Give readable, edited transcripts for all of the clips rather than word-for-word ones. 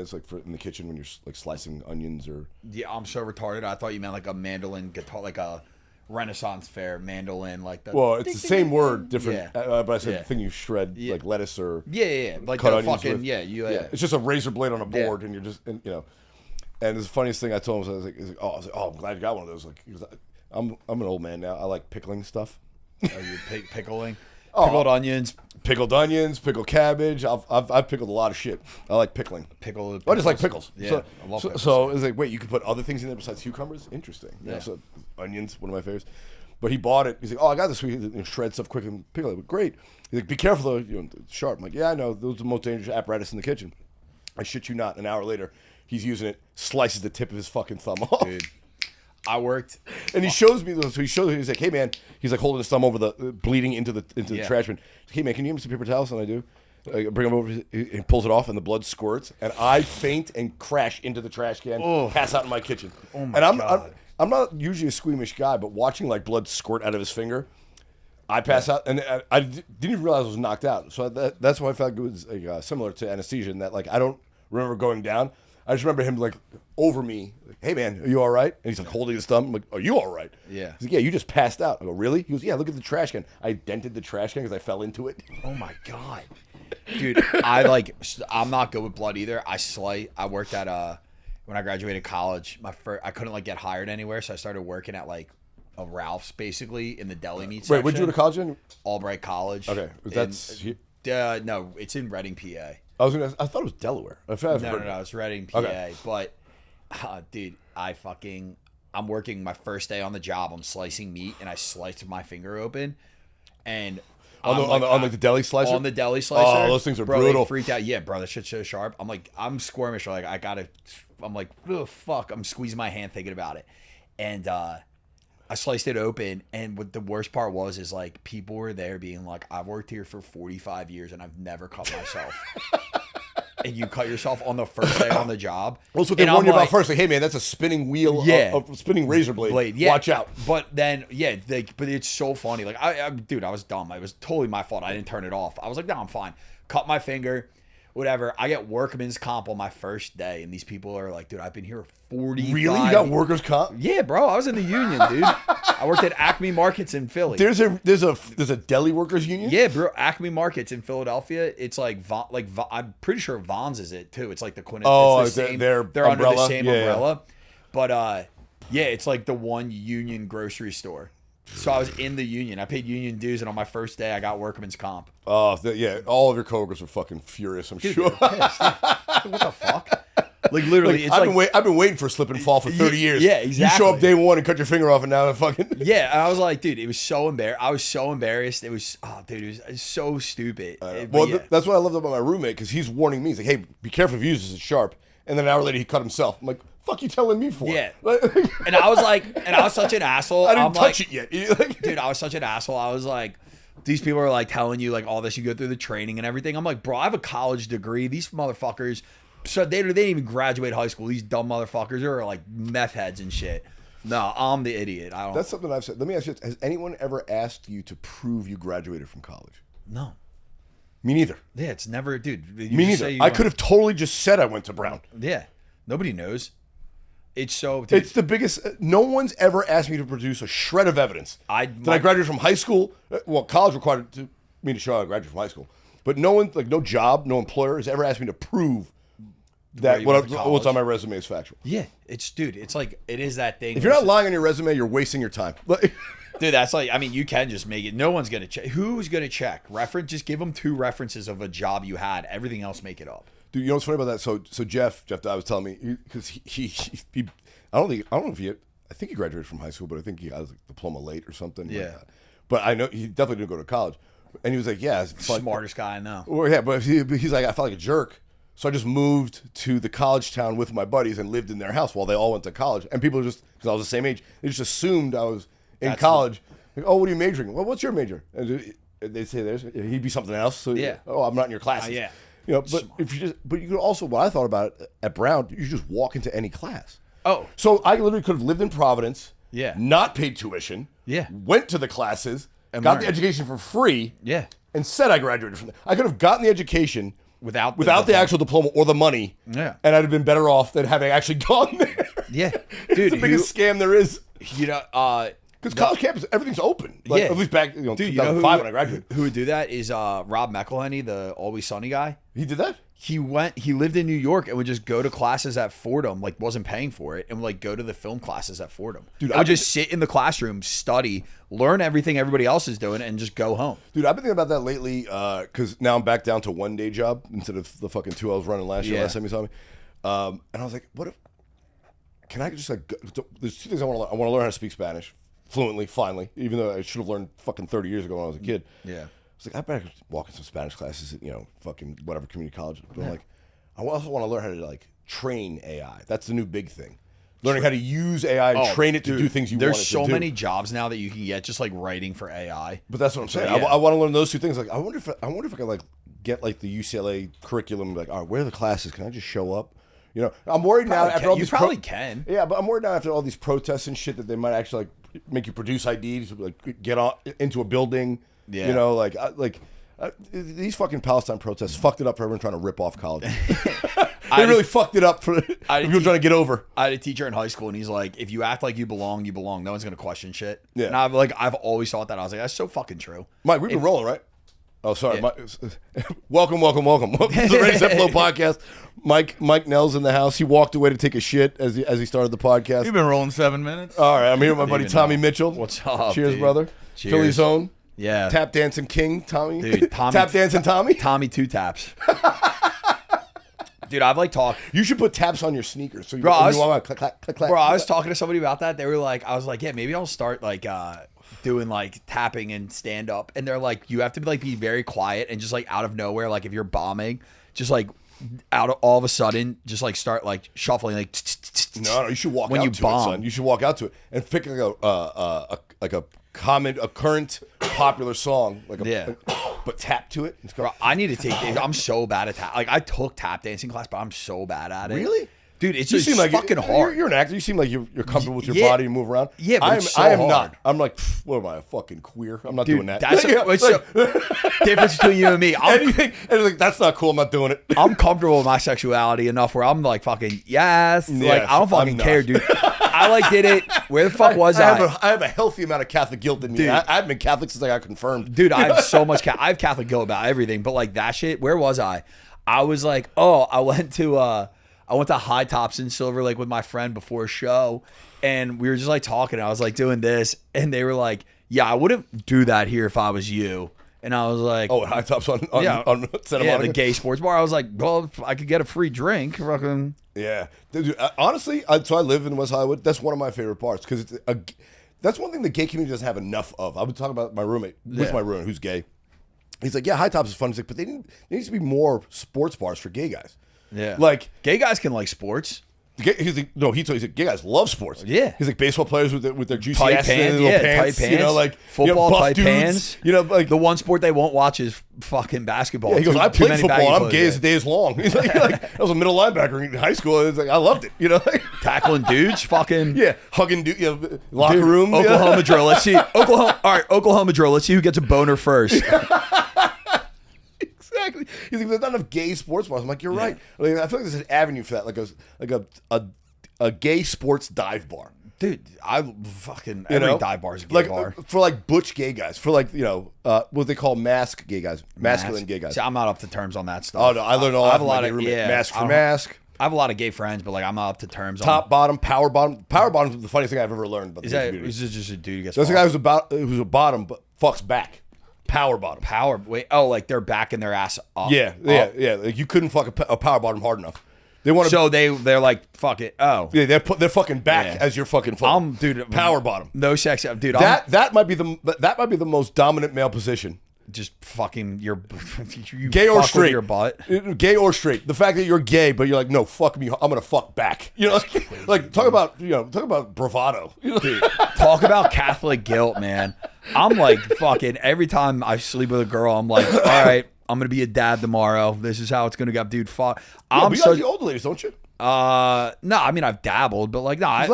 as like in the kitchen when you're like slicing onions or? Yeah, I'm so retarded. I thought you meant like a mandolin guitar, like a Renaissance fair mandolin, like the. Well, it's the same word, different. Yeah. But I said the thing you shred like lettuce or. Yeah, like cut the onions fucking with. yeah. It's just a razor blade on a board, and you're just and the funniest thing I told him was oh, I'm glad you got one of those. Like, I'm an old man now. I like pickling stuff. Oh, you pickling. Pickled onions, pickled cabbage. I've pickled a lot of shit. I like pickling. Pickles. I just like pickles. Yeah, I love pickles. So it's like, wait, you can put other things in there besides cucumbers? Interesting. Yeah. So onions, one of my favorites. But he bought it. He's like, oh, I got this. We shred stuff quick and pickle it. Great. He's like, be careful though. It's sharp. I'm like, yeah, I know. Those are the most dangerous apparatus in the kitchen. I shit you not. An hour later, he's using it, slices the tip of his fucking thumb off. Dude. I worked, and he shows me those. So he shows me. He's like, "Hey man," he's like holding his thumb over the bleeding into the trash bin. He's like, "Hey man, can you give me some paper towels?" And I do. I bring him over. He pulls it off, and the blood squirts. And I faint and crash into the trash can. Pass out in my kitchen. Oh my God! I'm not usually a squeamish guy, but watching like blood squirt out of his finger, I pass out, and I didn't even realize I was knocked out. So that's why I felt it was like, similar to anesthesia in that like I don't remember going down. I just remember him like over me, like, "Hey man, are you all right?" And he's like holding his thumb. I'm like, "Are you all right?" Yeah. He's like, "Yeah, you just passed out." I go, "Really?" He goes, "Yeah, look at the trash can." I dented the trash can because I fell into it. Oh my God, dude! I'm not good with blood either. I worked at when I graduated college. I couldn't like get hired anywhere, so I started working at like a Ralph's basically in the deli meat section. Wait, where'd you go to college in? Albright College. Okay, that's no, it's in Reading, PA. I thought it was Delaware. No, it's Reading, PA. Okay. But, dude, I'm working my first day on the job. I'm slicing meat, and I sliced my finger open, and on the deli slicer. On the deli slicer. Oh, those things are brutal. They freaked out. Yeah, bro, that shit's so sharp. I'm squirmish. Like I'm like, oh fuck. I'm squeezing my hand thinking about it, and I sliced it open, and what the worst part was is like people were there being like, "I've worked here for 45 years and I've never cut myself." And you cut yourself on the first day on the job. Well, that's what they warned you about first. Like, hey man, that's a spinning wheel, a spinning razor blade. Yeah. Watch out. But then, but it's so funny. Like, dude, I was dumb. It was totally my fault. I didn't turn it off. I was like, no, I'm fine. Cut my finger. Whatever. I get workman's comp on my first day, and these people are like, dude, I've been here 45. Really? You got workers' comp? Yeah, bro. I was in the union, dude. I worked at Acme Markets in Philly. There's a deli workers union? Yeah, bro. Acme Markets in Philadelphia. It's like I'm pretty sure Vons is it too. It's like the quintessence. They're under the same umbrella. But yeah, it's like the one union grocery store. So I was in the union. I paid union dues, and on my first day, I got workman's comp. Oh, yeah. All of your coworkers were fucking furious, I'm sure. Pissed. What the fuck? Like, literally, I've been waiting for slip and fall for 30 years. Yeah, exactly. You show up day one and cut your finger off, and now I'm fucking... Yeah, and I was like, dude, it was so embarrassed. I was so embarrassed. It was so stupid. That's what I loved about my roommate, because he's warning me. He's like, hey, be careful if you use this, it's sharp. And then an hour later, he cut himself. I'm like, fuck you telling me for? Yeah. And I was such an asshole. I didn't touch it yet. Dude, I was such an asshole. I was like, these people are like telling you like all this, you go through the training and everything. I'm like, bro, I have a college degree. These motherfuckers, so they didn't even graduate high school. These dumb motherfuckers are like meth heads and shit. No, I'm the idiot. I don't. That's something I've said. Let me ask you, has anyone ever asked you to prove you graduated from college? No. Me neither. Yeah, it's never, dude. Me neither. I could have totally just said I went to Brown. Yeah. Nobody knows. It's so... Dude, it's the biggest... No one's ever asked me to produce a shred of evidence. I graduated from high school. Well, college required me to show I graduated from high school. But no one, like no job, no employer has ever asked me to prove that what's on my resume is factual. Yeah. Dude, it's like, it is that thing. If you're not lying on your resume, you're wasting your time. Dude, that's like, I mean, you can just make it. No one's going to check. Who's going to check? Just give them 2 references of a job you had. Everything else, make it up. Dude, you know what's funny about that? So Jeff I was telling me, because he I don't know if I think he graduated from high school, but I think he got his diploma late or something. Yeah. But I know he definitely didn't go to college. And he was like, yeah. Smartest guy I know. Well, yeah, but he's like, I felt like a jerk. So I just moved to the college town with my buddies and lived in their house while they all went to college. And people just, because I was the same age, they just assumed I was in college. Like, oh, what are you majoring? Well, what's your major? And they'd say he'd be something else. So yeah. Oh, I'm not in your classes. Yeah. You know, but you could also, what I thought about it at Brown, you just walk into any class. Oh. So I literally could have lived in Providence. Yeah. Not paid tuition. Yeah. Went to the classes, got the education for free. Yeah. And said I graduated from there. I could have gotten the education without the actual diploma or the money. Yeah. And I'd have been better off than having actually gone there. Yeah. Dude, it's the biggest scam there is. You know, because college campus, everything's open. Like, Yeah. At least back, dude, you know 2005 when I graduated. who would do that is Rob McElhenney, the Always Sunny guy. He did that? He lived in New York and would just go to classes at Fordham, like wasn't paying for it, and would like go to the film classes at Fordham. Dude, I would just sit in the classroom, study, learn everything everybody else is doing, and just go home. Dude, I've been thinking about that lately because now I'm back down to 1 day job instead of the fucking 2 I was running last year. Yeah. Last time you saw me, and I was like, what if? Can I just like? There's 2 things I want to learn. I want to learn how to speak Spanish fluently, finally, even though I should have learned fucking 30 years ago when I was a kid. Yeah. I was like, I better walk in some Spanish classes at, fucking whatever community college. But I'm like, I also want to learn how to like train AI. That's the new big thing. Learning how to use AI and train it to do things you want it to do. There's so many jobs now that you can get just like writing for AI. But that's what I'm saying. Yeah. I want to learn those 2 things. Like, I wonder if I could like get like the UCLA curriculum. Like, all right, where are the classes? Can I just show up? I'm worried now after all these. You probably can. Yeah, but I'm worried now after all these protests and shit that they might actually like make you produce IDs, like get on into a building. Yeah. These fucking Palestine protests fucked it up for everyone trying to rip off college. They really fucked it up for people trying to get over. I had a teacher in high school, and he's like, "If you act like you belong, you belong. No one's gonna question shit." Yeah. And I've always thought that. I was like, that's so fucking true. Mike, we've been rolling, right? Oh, sorry. Yeah. Welcome. Welcome to the Ready Set Flow podcast. Mike Nell's in the house. He walked away to take a shit as he started the podcast. You've been rolling 7 minutes. All right, I'm here with my buddy Tommy Mitchell. What's up? Cheers, dude. brother. Cheers. Philly's own. Yeah. Tap dancing king, Tommy. Dude, Tommy. Tap dancing Tommy. Tommy 2 taps. Dude, I've like talked. You should put taps on your sneakers. So Bro, I was talking to somebody about that. They were like, I was like, yeah, maybe I'll start like doing like tapping and stand up. And they're like, you have to like be very quiet and just like out of nowhere, like if you're bombing, just like out of all of a sudden, just like start like shuffling, like no, you should walk when out you to bomb. it, son. You should walk out to it and pick like a current popular song, but tap to it. Bro, I need to take. I'm so bad at tap. Like I took tap dancing class, but I'm so bad at it. Really? Dude, it's you just seem like fucking hard. You're an actor. You seem like you're comfortable with your body and move around. Yeah, but it's so I am hard. not. I'm like, what am I, a fucking queer? I'm not Dude, doing that. That's the difference between you and me. Anything, and like, that's not cool. I'm not doing it. I'm comfortable with my sexuality enough where I'm like fucking yes. Like I don't fucking care, dude. I like did it. Where the fuck was I? I have a healthy amount of Catholic guilt in me. Dude. I haven't been Catholic since I got confirmed. Dude, I have so much. I have Catholic guilt about everything, but like that shit. Where was I? I was like, I went to High Tops in Silver Lake with my friend before a show, and we were just like talking. I was like doing this, and they were like, "Yeah, I wouldn't do that here if I was you." And I was like, "Oh, High Tops on Santa yeah, Monica? the gay sports bar." I was like, "Well, I could get a free drink." Fucking yeah, dude, honestly, so I live in West Hollywood. That's one of my favorite parts because that's one thing the gay community doesn't have enough of. I was talking about my roommate who's gay. He's like, "Yeah, High Tops is fun." He's like, "But there needs to be more sports bars for gay guys." Yeah, like gay guys can like sports. He's like, no, he's like, gay guys love sports. Yeah, he's like baseball players with their juicy tight ass pants, little pants, tight pants. like football, buff tight dudes, pants. like the one sport they won't watch is fucking basketball. Yeah, he goes, I too played many football. baggy And I'm clothes, gay as the day is long. He's like, I was a middle linebacker in high school. It's like I loved it. Tackling dudes, fucking hugging locker room, Oklahoma drill. Let's see, Oklahoma drill. Let's see who gets a boner first. Exactly. He's like, there's not enough gay sports bars. I'm like, you're right. Like, I feel like there's an avenue for that, like a gay sports dive bar. Dude, I fucking every dive bar is a gay like bar. For like butch gay guys, for like what they call mask gay guys, masculine gay guys. See, I'm not up to terms on that stuff. Oh no, I learned all. I have a lot of mask for mask. I have a lot of gay friends, but like I'm not up to terms. Top, bottom, power bottom. Power bottom is the funniest thing I've ever learned about the gay community. Is it just a dude who gets? There's a guy who's a bottom but fucks back. Power bottom. Like they're backing their ass up. Yeah. Like you couldn't fuck a power bottom hard enough. They want to. So they're like, fuck it. Oh. Yeah, they're fucking back as your fucking foot. Dude. Power bottom. No sex, dude. That might be the most dominant male position. Just fucking you gay or straight, your butt. Gay or straight. The fact that you're gay, but you're like, no, fuck me. I'm gonna fuck back. Like talk about bravado. Dude, talk about Catholic guilt, man. I'm like fucking every time I sleep with a girl, I'm like, all right, I'm gonna be a dad tomorrow. This is how it's gonna go, dude. Fuck. You like the older ladies, don't you? No, I mean I've dabbled, but like no, I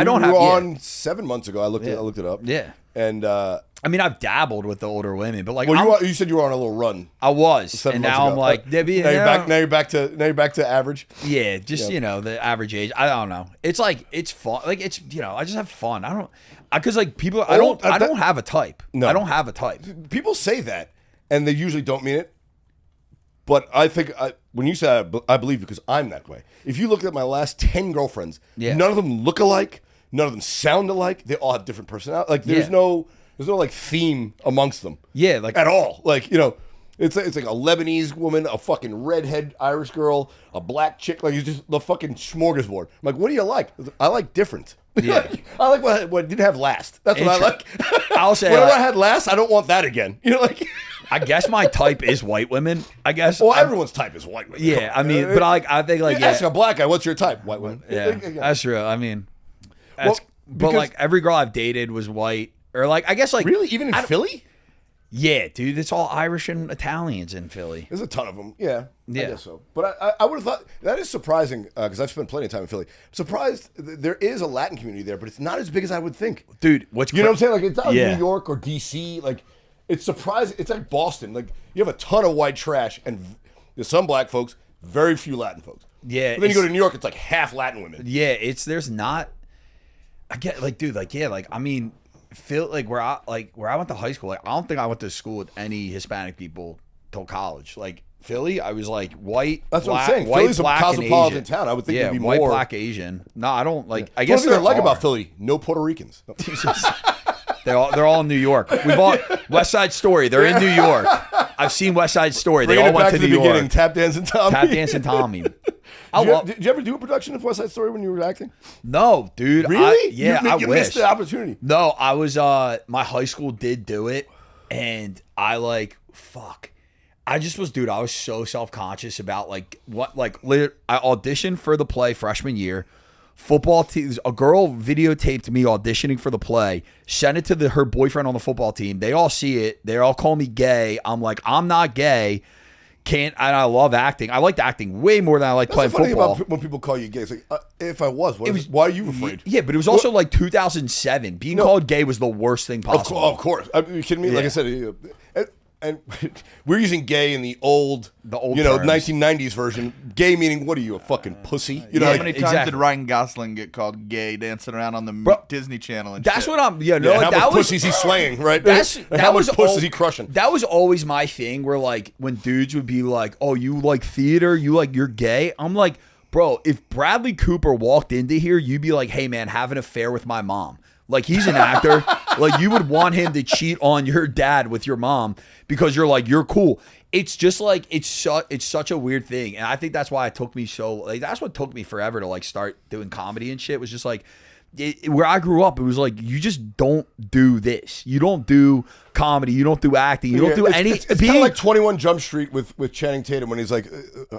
don't have. Yeah. 7 months ago. I looked it up. Yeah. And I mean I've dabbled with the older women, but like you said you were on a little run. I was, and now I'm like now you're back to average. Yeah, just the average age. I don't know. It's like it's fun. Like it's I just have fun. Because like people, I don't have a type. No, I don't have a type. People say that, and they usually don't mean it. But I think when you say I believe because I'm that way. If you look at my last 10 girlfriends, none of them look alike. None of them sound alike. They all have different personalities. Like there's no like theme amongst them. Yeah, like at all. Like it's like a Lebanese woman, a fucking redhead Irish girl, a black chick. Like it's just the fucking smorgasbord. I'm like, what do you like? I like different. Yeah, I like what didn't have last. That's what I like. I'll say whatever I had last. I don't want that again. Like. I guess my type is white women. I guess. Well, everyone's type is white women. Yeah, I mean, but I think like ask a black guy, what's your type? White women. Yeah, that's true. I mean, but like every girl I've dated was white, or like I guess like really even in Philly. Yeah, dude, it's all Irish and Italians in Philly. There's a ton of them. Yeah, I guess so. But I would have thought that is surprising because I've spent plenty of time in Philly. I'm surprised there is a Latin community there, but it's not as big as I would think. Dude, you know what I'm saying? Like it's not like New York or DC. Like it's surprising. It's like Boston. Like you have a ton of white trash and there's some black folks, very few Latin folks. Yeah. But then you go to New York, it's like half Latin women. Yeah, there's not. I get like, dude, like I mean. Where I went to high school, like I don't think I went to school with any Hispanic people till college. Like Philly, I was like white. That's black, what I'm saying. White, Philly's black, a cosmopolitan town. I would think there'd be white, more black, Asian. No, I don't like. I guess guess what I like about Philly, no Puerto Ricans. No. They're all in New York. We've all West Side Story. They're in New York. I've seen West Side Story. They all went to New York. Beginning, Tap Dance and Tommy. Did you ever do a production of West Side Story when you were acting? No, dude. Really? I wish. Missed the opportunity. No, I was. My high school did do it, and I fuck. I just was, dude. I was so self-conscious about I auditioned for the play freshman year. Football team. A girl videotaped me auditioning for the play. Sent it to her boyfriend on the football team. They all see it. They all call me gay. I'm like, I'm not gay. And I love acting. I liked acting way more than I liked playing football. About when people call you gay, it's like, if I was, why are you afraid? Yeah, but it was also like 2007. Being called gay was the worst thing possible. Of course. Are you kidding me? Yeah. Like I said, and we're using gay in the old terms. 1990s version. Gay meaning, what are you, a fucking pussy? How many times did Ryan Gosling get called gay dancing around on the Disney Channel and that's shit? what I'm, how many pussies he slaying, right? How much pussies he crushing? That was always my thing where like, when dudes would be like, oh, you like theater? You're gay? I'm like, bro, if Bradley Cooper walked into here, you'd be like, hey man, have an affair with my mom. Like, he's an actor. Like, you would want him to cheat on your dad with your mom because you're like, you're cool. It's just like, it's such a weird thing. And I think that's why it took me that's what took me forever to like start doing comedy and shit. It was just like, where I grew up, it was like, you just don't do this. You don't do comedy. You don't do acting. You don't do any. It's kind of like 21 Jump Street with Channing Tatum when he's like,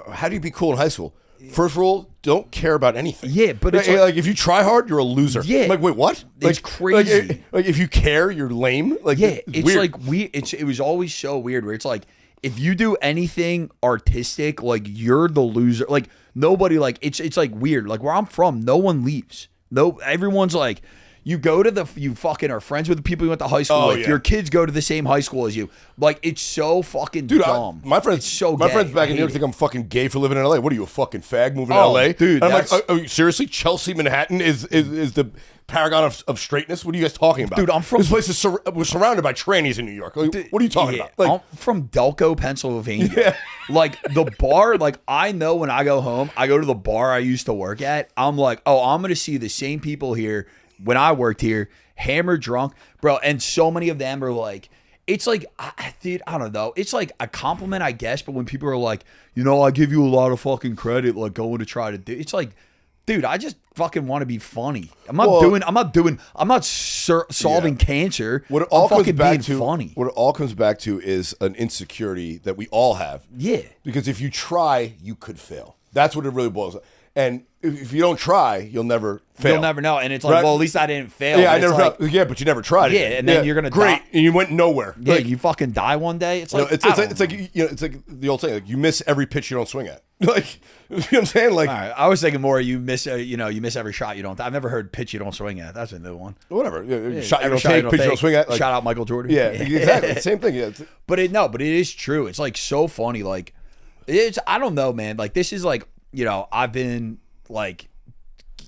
how do you be cool in high school? First rule, don't care about anything. Yeah, but it's like if you try hard, you're a loser. Yeah, I'm like, wait, what? It's crazy. Like if you care, you're lame. Like it's weird. like it was always so weird. Where it's like if you do anything artistic, like you're the loser. Like nobody like it's like weird. Like where I'm from, no one leaves. No, everyone's like. You go to you fucking are friends with the people you went to high school with. Yeah. Your kids go to the same high school as you. Like, it's so fucking dumb. My friends, my friends back in New York think I'm fucking gay for living in LA. What are you, a fucking fag moving to LA? Dude, and I'm like, oh, seriously? Chelsea, Manhattan is the paragon of straightness? What are you guys talking about? Dude, I'm from... This place was surrounded by trannies in New York. Like, what are you talking about? Like, I'm from Delco, Pennsylvania. Yeah. Like, the bar, like, I know when I go home, I go to the bar I used to work at. I'm like, oh, I'm going to see the same people here when I worked here, hammered, drunk, bro, and so many of them are like, it's like, dude, I don't know. It's like a compliment, I guess, but when people are like, I give you a lot of fucking credit, like going to try to do, it's like, dude, I just fucking want to be funny. I'm not solving cancer. What it all I'm comes back to, funny. What it all comes back to is an insecurity that we all have. Yeah. Because if you try, you could fail. That's what it really boils down. And if you don't try, you'll never fail. You'll never know. And it's like, Right? well, at least I didn't fail. Yeah, But I it's never like, failed. Yeah, but you never tried it. Yeah, and then you're gonna great, die. and you went nowhere. Yeah, Like, you fucking die one day. It's like it's like the old saying, like you miss every pitch you don't swing at. Like, you know what I'm saying? Like, all right, I was thinking more. You miss, you miss every shot you don't. I've never heard pitch you don't swing at. That's a new one. whatever. Yeah, Shot you every don't take, pitch you don't swing at. Like, shout out Michael Jordan. yeah, exactly. Same thing. Yeah. But it is true. It's like so funny. Like, I don't know, man. Like, this is like, I've been like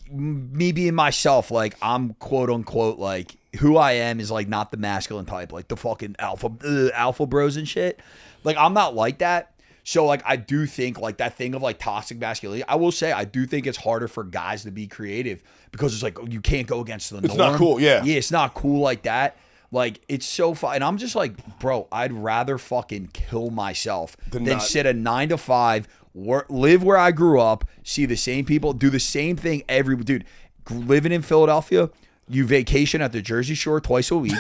me being myself. Like, I'm quote unquote like who I am is like not the masculine type, like the fucking alpha bros and shit. Like, I'm not like that. So, like, I do think, like, that thing of, like, toxic masculinity, I will say, I do think it's harder for guys to be creative because it's like, you can't go against the norm. It's not cool, yeah. Yeah, it's not cool like that. Like, it's so fun. And I'm just like, bro, I'd rather fucking kill myself than sit a 9 to 5, live where I grew up, see the same people, do the same thing dude, living in Philadelphia, you vacation at the Jersey Shore twice a week.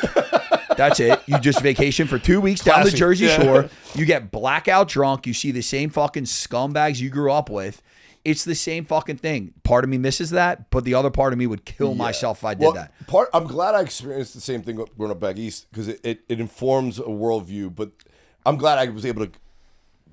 That's it. You just vacation for 2 weeks down the Jersey Shore. You get blackout drunk. You see the same fucking scumbags you grew up with. It's the same fucking thing. Part of me misses that, but the other part of me would kill myself if I did that. I'm glad I experienced the same thing growing up back east because it informs a worldview, but I'm glad I was able to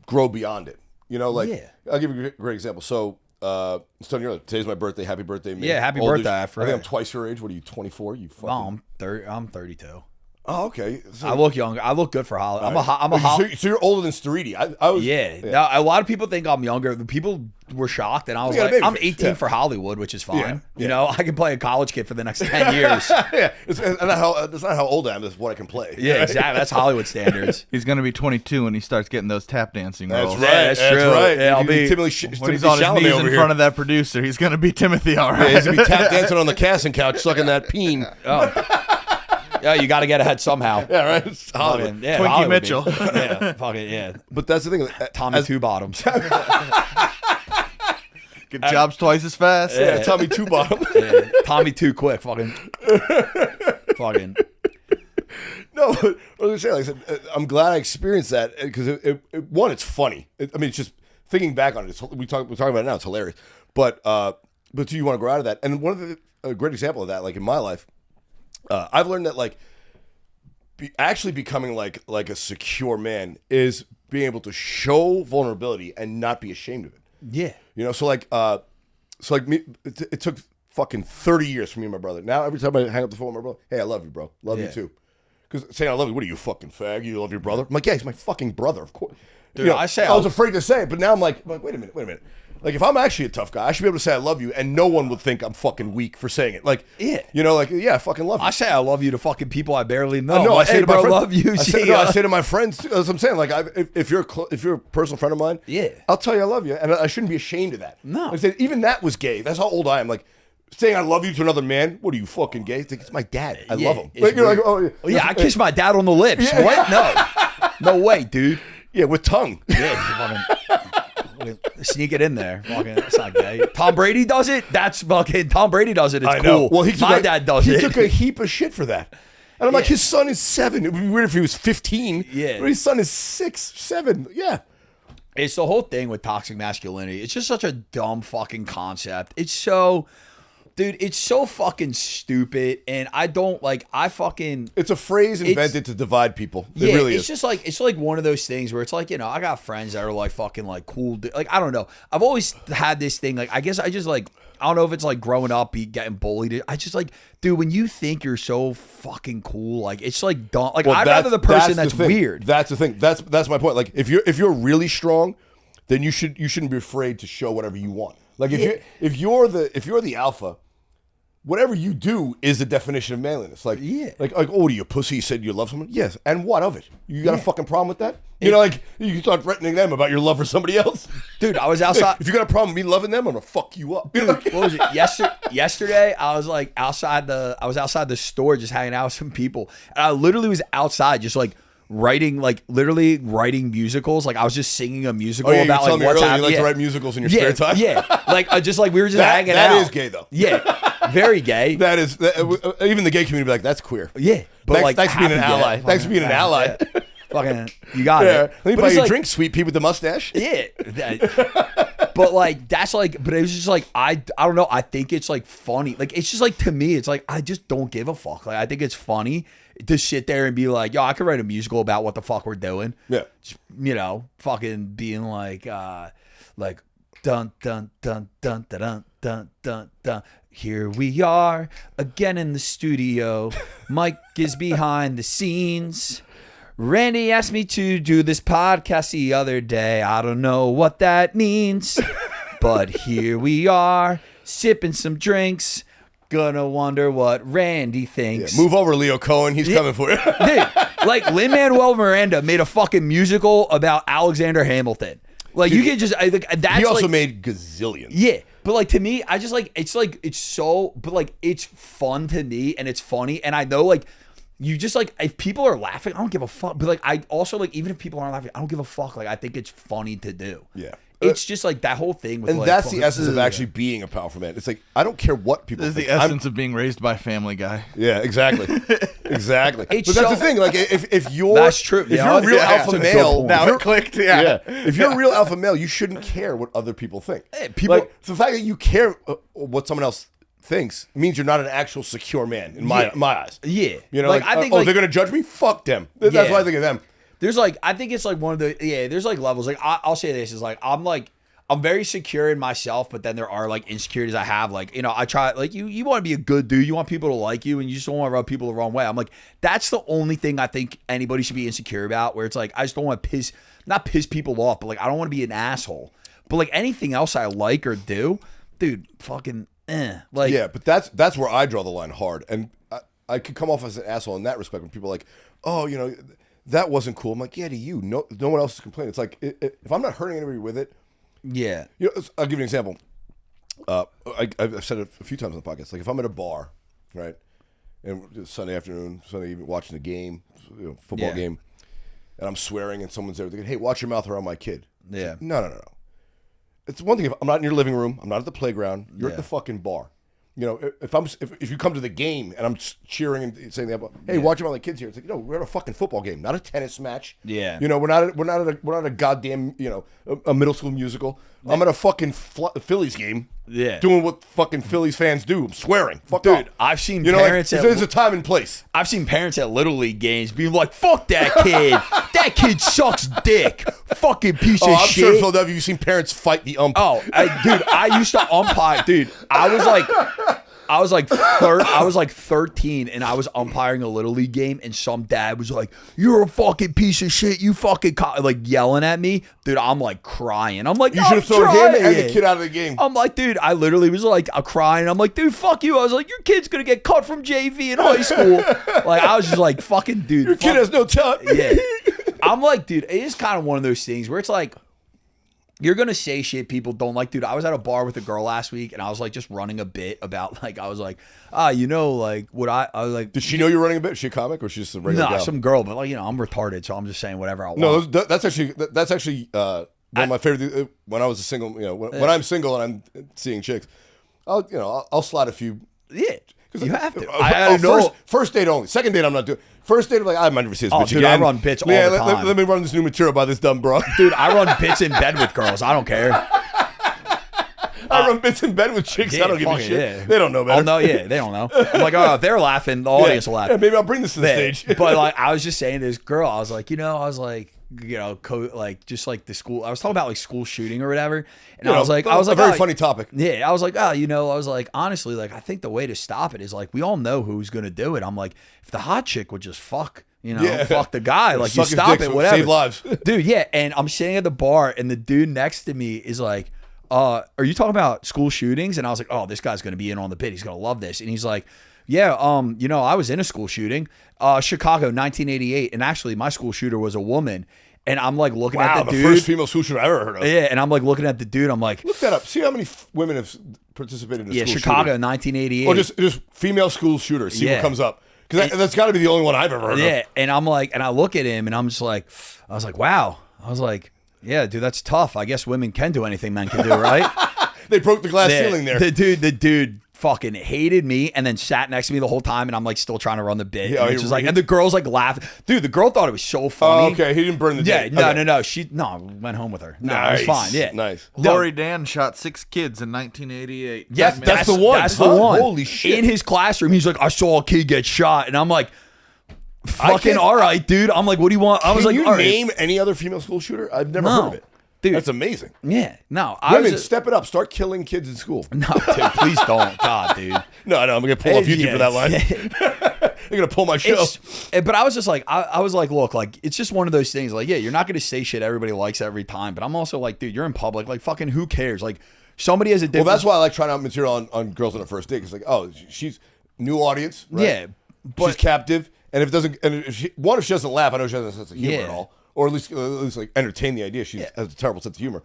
grow beyond it. I'll give you a great example. So, today's my birthday. Happy birthday, man. Yeah, happy birthday. I think I'm twice your age. What are you, 24? You fucking... I'm 32. Oh, okay. So, I look younger. I look good for Hollywood. So you're older than Staridi. I was. Yeah. Now, a lot of people think I'm younger. People were shocked, and I was like, I'm 18 for Hollywood, which is fine. Yeah. I can play a college kid for the next 10 years. Yeah. It's not how old I am. It's what I can play. Yeah, exactly. That's Hollywood standards. He's going to be 22 when he starts getting those tap dancing roles. That's right. That's true. Right. Yeah, I'll be When he's on his knees in front of that producer, he's going to be Timothy, all right. Yeah, he's going to be tap dancing on the casting couch, sucking that peen. Oh. Yeah, you got to get ahead somehow. Yeah, right. It's Hollywood. Yeah, Twinkie Hollywood, Mitchell. Yeah, fucking yeah. But that's the thing. Tommy Two Bottoms. Get jobs twice as fast. Yeah, Tommy Two Bottom. Yeah, Tommy Too Quick. Fucking. No, but I was gonna say, like I said, I'm glad I experienced that because it's funny. It's just thinking back on it. We're talking about it now. It's hilarious. But do you want to grow out of that? And one of a great example of that, like in my life, I've learned that like actually becoming like a secure man is being able to show vulnerability and not be ashamed of it. Yeah. So like me, it took fucking 30 years for me and my brother. Now every time I hang up the phone with my brother, hey, I love you, bro. Love you too. Because saying I love you, what are you, fucking fag? You love your brother? I'm like, yeah, he's my fucking brother, of course. Dude, I was afraid to say it, but now I'm like, wait a minute. Like, if I'm actually a tough guy, I should be able to say I love you, and no one would think I'm fucking weak for saying it. Like, yeah. I fucking love you. I say I love you to fucking people I barely know. I say hey, to my bro, friends, love you. I say to my friends, too, that's what I'm saying. Like, if you're a personal friend of mine, I'll tell you I love you, and I shouldn't be ashamed of that. No. Like I said, even that was gay. That's how old I am. Like, saying I love you to another man, what are you, fucking gay? It's my dad. I love him. Like, you're like, I kiss my dad on the lips. Yeah. What? No way, dude. Yeah, with tongue. Yeah, sneak it in there. Fucking, that's not gay. Tom Brady does it. That's fucking Tom Brady does it. It's cool. Well, my dad does it. He took a heap of shit for that. And I'm like, his son is 7. It would be weird if he was 15. Yeah. But his son is 6, 7. Yeah. It's the whole thing with toxic masculinity. It's just such a dumb fucking concept. It's so... Dude, it's so fucking stupid, and it's a phrase invented to divide people. It really is. It's like one of those things where it's like, I got friends that are like fucking like cool. Like, I don't know. I've always had this thing. Like, I guess I just like, I don't know if it's like growing up, getting bullied. I just like, dude, when you think you're so fucking cool, like it's like dumb. Like, I'd rather the person that's weird. That's the thing. That's my point. Like, if you're really strong, then you shouldn't be afraid to show whatever you want. Like, if you're the alpha, whatever you do is the definition of manliness. Like, like, oh, do you pussy? You said you love someone? Yes. And what of it? You got a fucking problem with that? Like, you can start threatening them about your love for somebody else. Dude, I was outside. If you got a problem with me loving them, I'm gonna fuck you up. Dude, what was it? Yesterday, I was like outside the store just hanging out with some people. And I literally was outside just like writing musicals. Like, I was just singing a musical about like what's happening. You like to write musicals in your spare time? Yeah. Like, just like we were just hanging out. That is gay though. Yeah. Very gay. That is, even the gay community be like, that's queer. Yeah. But thanks for being an ally. Thanks for being an ally. Fucking, you got Yeah. it. Let me But buy it's you a like, drink, sweet pea with the mustache. Yeah. But like, that's like, but it was just like, I don't know. I think it's like funny. Like, it's just like, to me, it's like, I just don't give a fuck. Like, I think it's funny to sit there and be like, yo, I could write a musical about what the fuck we're doing. Yeah. Just, fucking being like dun dun dun dun dun dun dun dun dun. Here we are again in the studio. Mike is behind the scenes. Randy asked me to do this podcast the other day. I don't know what that means, but here we are sipping some drinks. Gonna wonder what Randy thinks. Move over, Leo Cohen. He's coming for you. Dude, like Lin-Manuel Miranda made a fucking musical about Alexander Hamilton. Like, you can just, that's He also like, made gazillions. yeah. But like, to me, I just like, it's so, but like, it's fun to me and it's funny. And I know, like, you just like, if people are laughing, I don't give a fuck. But like, I also like, even if people aren't laughing, I don't give a fuck. Like, I think it's funny to do. Yeah. It's just like that whole thing with And like, that's fucking, the essence of actually being a powerful man. It's like, I don't care what people This is think. the essence of being raised by Family Guy. Yeah, exactly. Exactly. It's But that's so- the thing. Like, if you're, That's true. if Yeah, you're a real yeah, alpha that's a good male, point. Now if you're- it clicked. Yeah. if you're a real alpha male, you shouldn't care what other people think. people- like, the fact that you care what someone else thinks means you're not an actual secure man in my eyes. Yeah. You know, like, I think oh, like, they're gonna judge me. Fuck them. That's Yeah. what I think of them. there's like, I think it's like one of the, there's like levels. Like, I'll say this is like, I'm very secure in myself, but then there are like insecurities I have. Like, I try, like, you want to be a good dude. You want people to like you and you just don't want to rub people the wrong way. I'm like, that's the only thing I think anybody should be insecure about, where it's like, I just don't want to not piss people off, but like, I don't want to be an asshole. But like anything else I like or do, dude, fucking, like, Yeah, but that's where I draw the line hard, and I could come off as an asshole in that respect when people are like, oh, that wasn't cool. I'm like, yeah, to you, no one else is complaining. It's like, if I'm not hurting anybody with it. yeah, I'll give you an example. I've said it a few times on the podcast. Like, if I'm at a bar, right, and it's Sunday afternoon, Sunday evening, watching the game, football game, and I'm swearing, and someone's there, thinking, "Hey, watch your mouth around my kid." yeah. Like, no. It's one thing if I'm not in your living room, I'm not at the playground, you're at the fucking bar. If you come to the game and I'm cheering and saying, "Hey, watch about the kids here," it's like, we're at a fucking football game, not a tennis match. Yeah. We're not at a goddamn a middle school musical. I'm at a fucking Phillies game. Yeah. Doing what fucking Phillies fans do. I'm swearing. Fuck Dude, off. I've seen Like, parents there's a time and place. I've seen parents at Little League games being like, fuck that kid. That kid sucks dick. Fucking piece of I'm shit. sure in Philadelphia you've seen parents fight the ump. Oh, dude, I used to umpire. Dude, I was like 13 and I was umpiring a Little League game and some dad was like, "You're a fucking piece of shit. You fucking like yelling at me." Dude, I'm like crying. I'm like, You should have thrown him and the kid out of the game. I'm like, dude, I literally was like crying. I'm like, dude, fuck you. I was like, your kid's gonna get cut from JV in high school. Like, I was just like, fucking dude. Your kid has no talent. Yeah. I'm like, dude, it is kind of one of those things where it's like, you're going to say shit people don't like. Dude, I was at a bar with a girl last week and I was like just running a bit about like, I was like, like what I was like. Did she know you're running a bit? Is she a comic or is she just a regular gal? Some girl, but like, I'm retarded. So I'm just saying whatever I want. No, that's actually one of my favorite things. When I was a single, when I'm single and I'm seeing chicks, I'll slide a few. Yeah. You have to. I know. First date only. Second date, I'm not doing. First date, I'm like, I might never see this bitch dude, again. I run bits all the time. Let me run this new material by this dumb bro. Dude, I run bits in bed with girls. I don't care. I run bits in bed with chicks. Yeah, I don't give a fuck it, shit. yeah. They don't know better. Oh, no, yeah, they don't know. I'm like, if they're laughing, the audience will laugh. Yeah, maybe I'll bring this to the stage. But like, I was just saying to this girl, I was like, just like the school. I was talking about like school shooting or whatever, and I was like, a very funny topic. Yeah, I was like, I was like, honestly, like, I think the way to stop it is like, we all know who's gonna do it. I'm like, if the hot chick would just fuck the guy, like, you Suck his stop dicks, it, whatever. Save lives. Dude, yeah. And I'm sitting at the bar and the dude next to me is like, are you talking about school shootings? And I was like, oh, this guy's going to be in on the bit. He's going to love this. And he's like, yeah, I was in a school shooting, Chicago, 1988. And actually my school shooter was a woman. And I'm like looking at the dude. First female school shooter I ever heard of. Yeah. And I'm like looking at the dude. I'm like, look that up. See how many women have participated in a school Chicago, shooting. 1988. Or just female school shooters. See what comes up. Because that's got to be the only one I've ever heard of. Yeah. And I'm like, and I look at him and I'm just like, I was like, wow. I was like, yeah, dude, that's tough. I guess women can do anything men can do, right? They broke the glass ceiling there. The dude fucking hated me and then sat next to me the whole time, and I'm like still trying to run the bit. Yeah, and it's just like, and the girl's like laughing. Dude, the girl thought it was so funny. Oh, okay, he didn't burn the date. No. She went home with her. No, it was fine. Yeah, nice. Lori Dan shot 6 kids in 1988. Yes, that's the one. That's the one. Holy shit! In his classroom, he's like, I saw a kid get shot, and I'm like, fucking all right, dude. I'm like, what do you want? I was like, can you all right. name any other female school shooter? I've never heard of it. Dude. That's amazing. Yeah, no. Women, step it up. Start killing kids in school. No, dude, please don't. God, dude. No, I'm gonna pull off YouTube for that line. They're gonna pull my show. But I was just like, I was like, look, like it's just one of those things. Like, yeah, you're not gonna say shit everybody likes every time. But I'm also like, dude, you're in public. Like, fucking, who cares? Like, somebody has a different. Well, that's why I like trying out material on girls on a first date. It's like, oh, she's new audience. Right? Yeah, but she's captive, and if it doesn't, and if she doesn't laugh, I know she doesn't have a sense of humor at all, or at least like entertain the idea. She has a terrible sense of humor.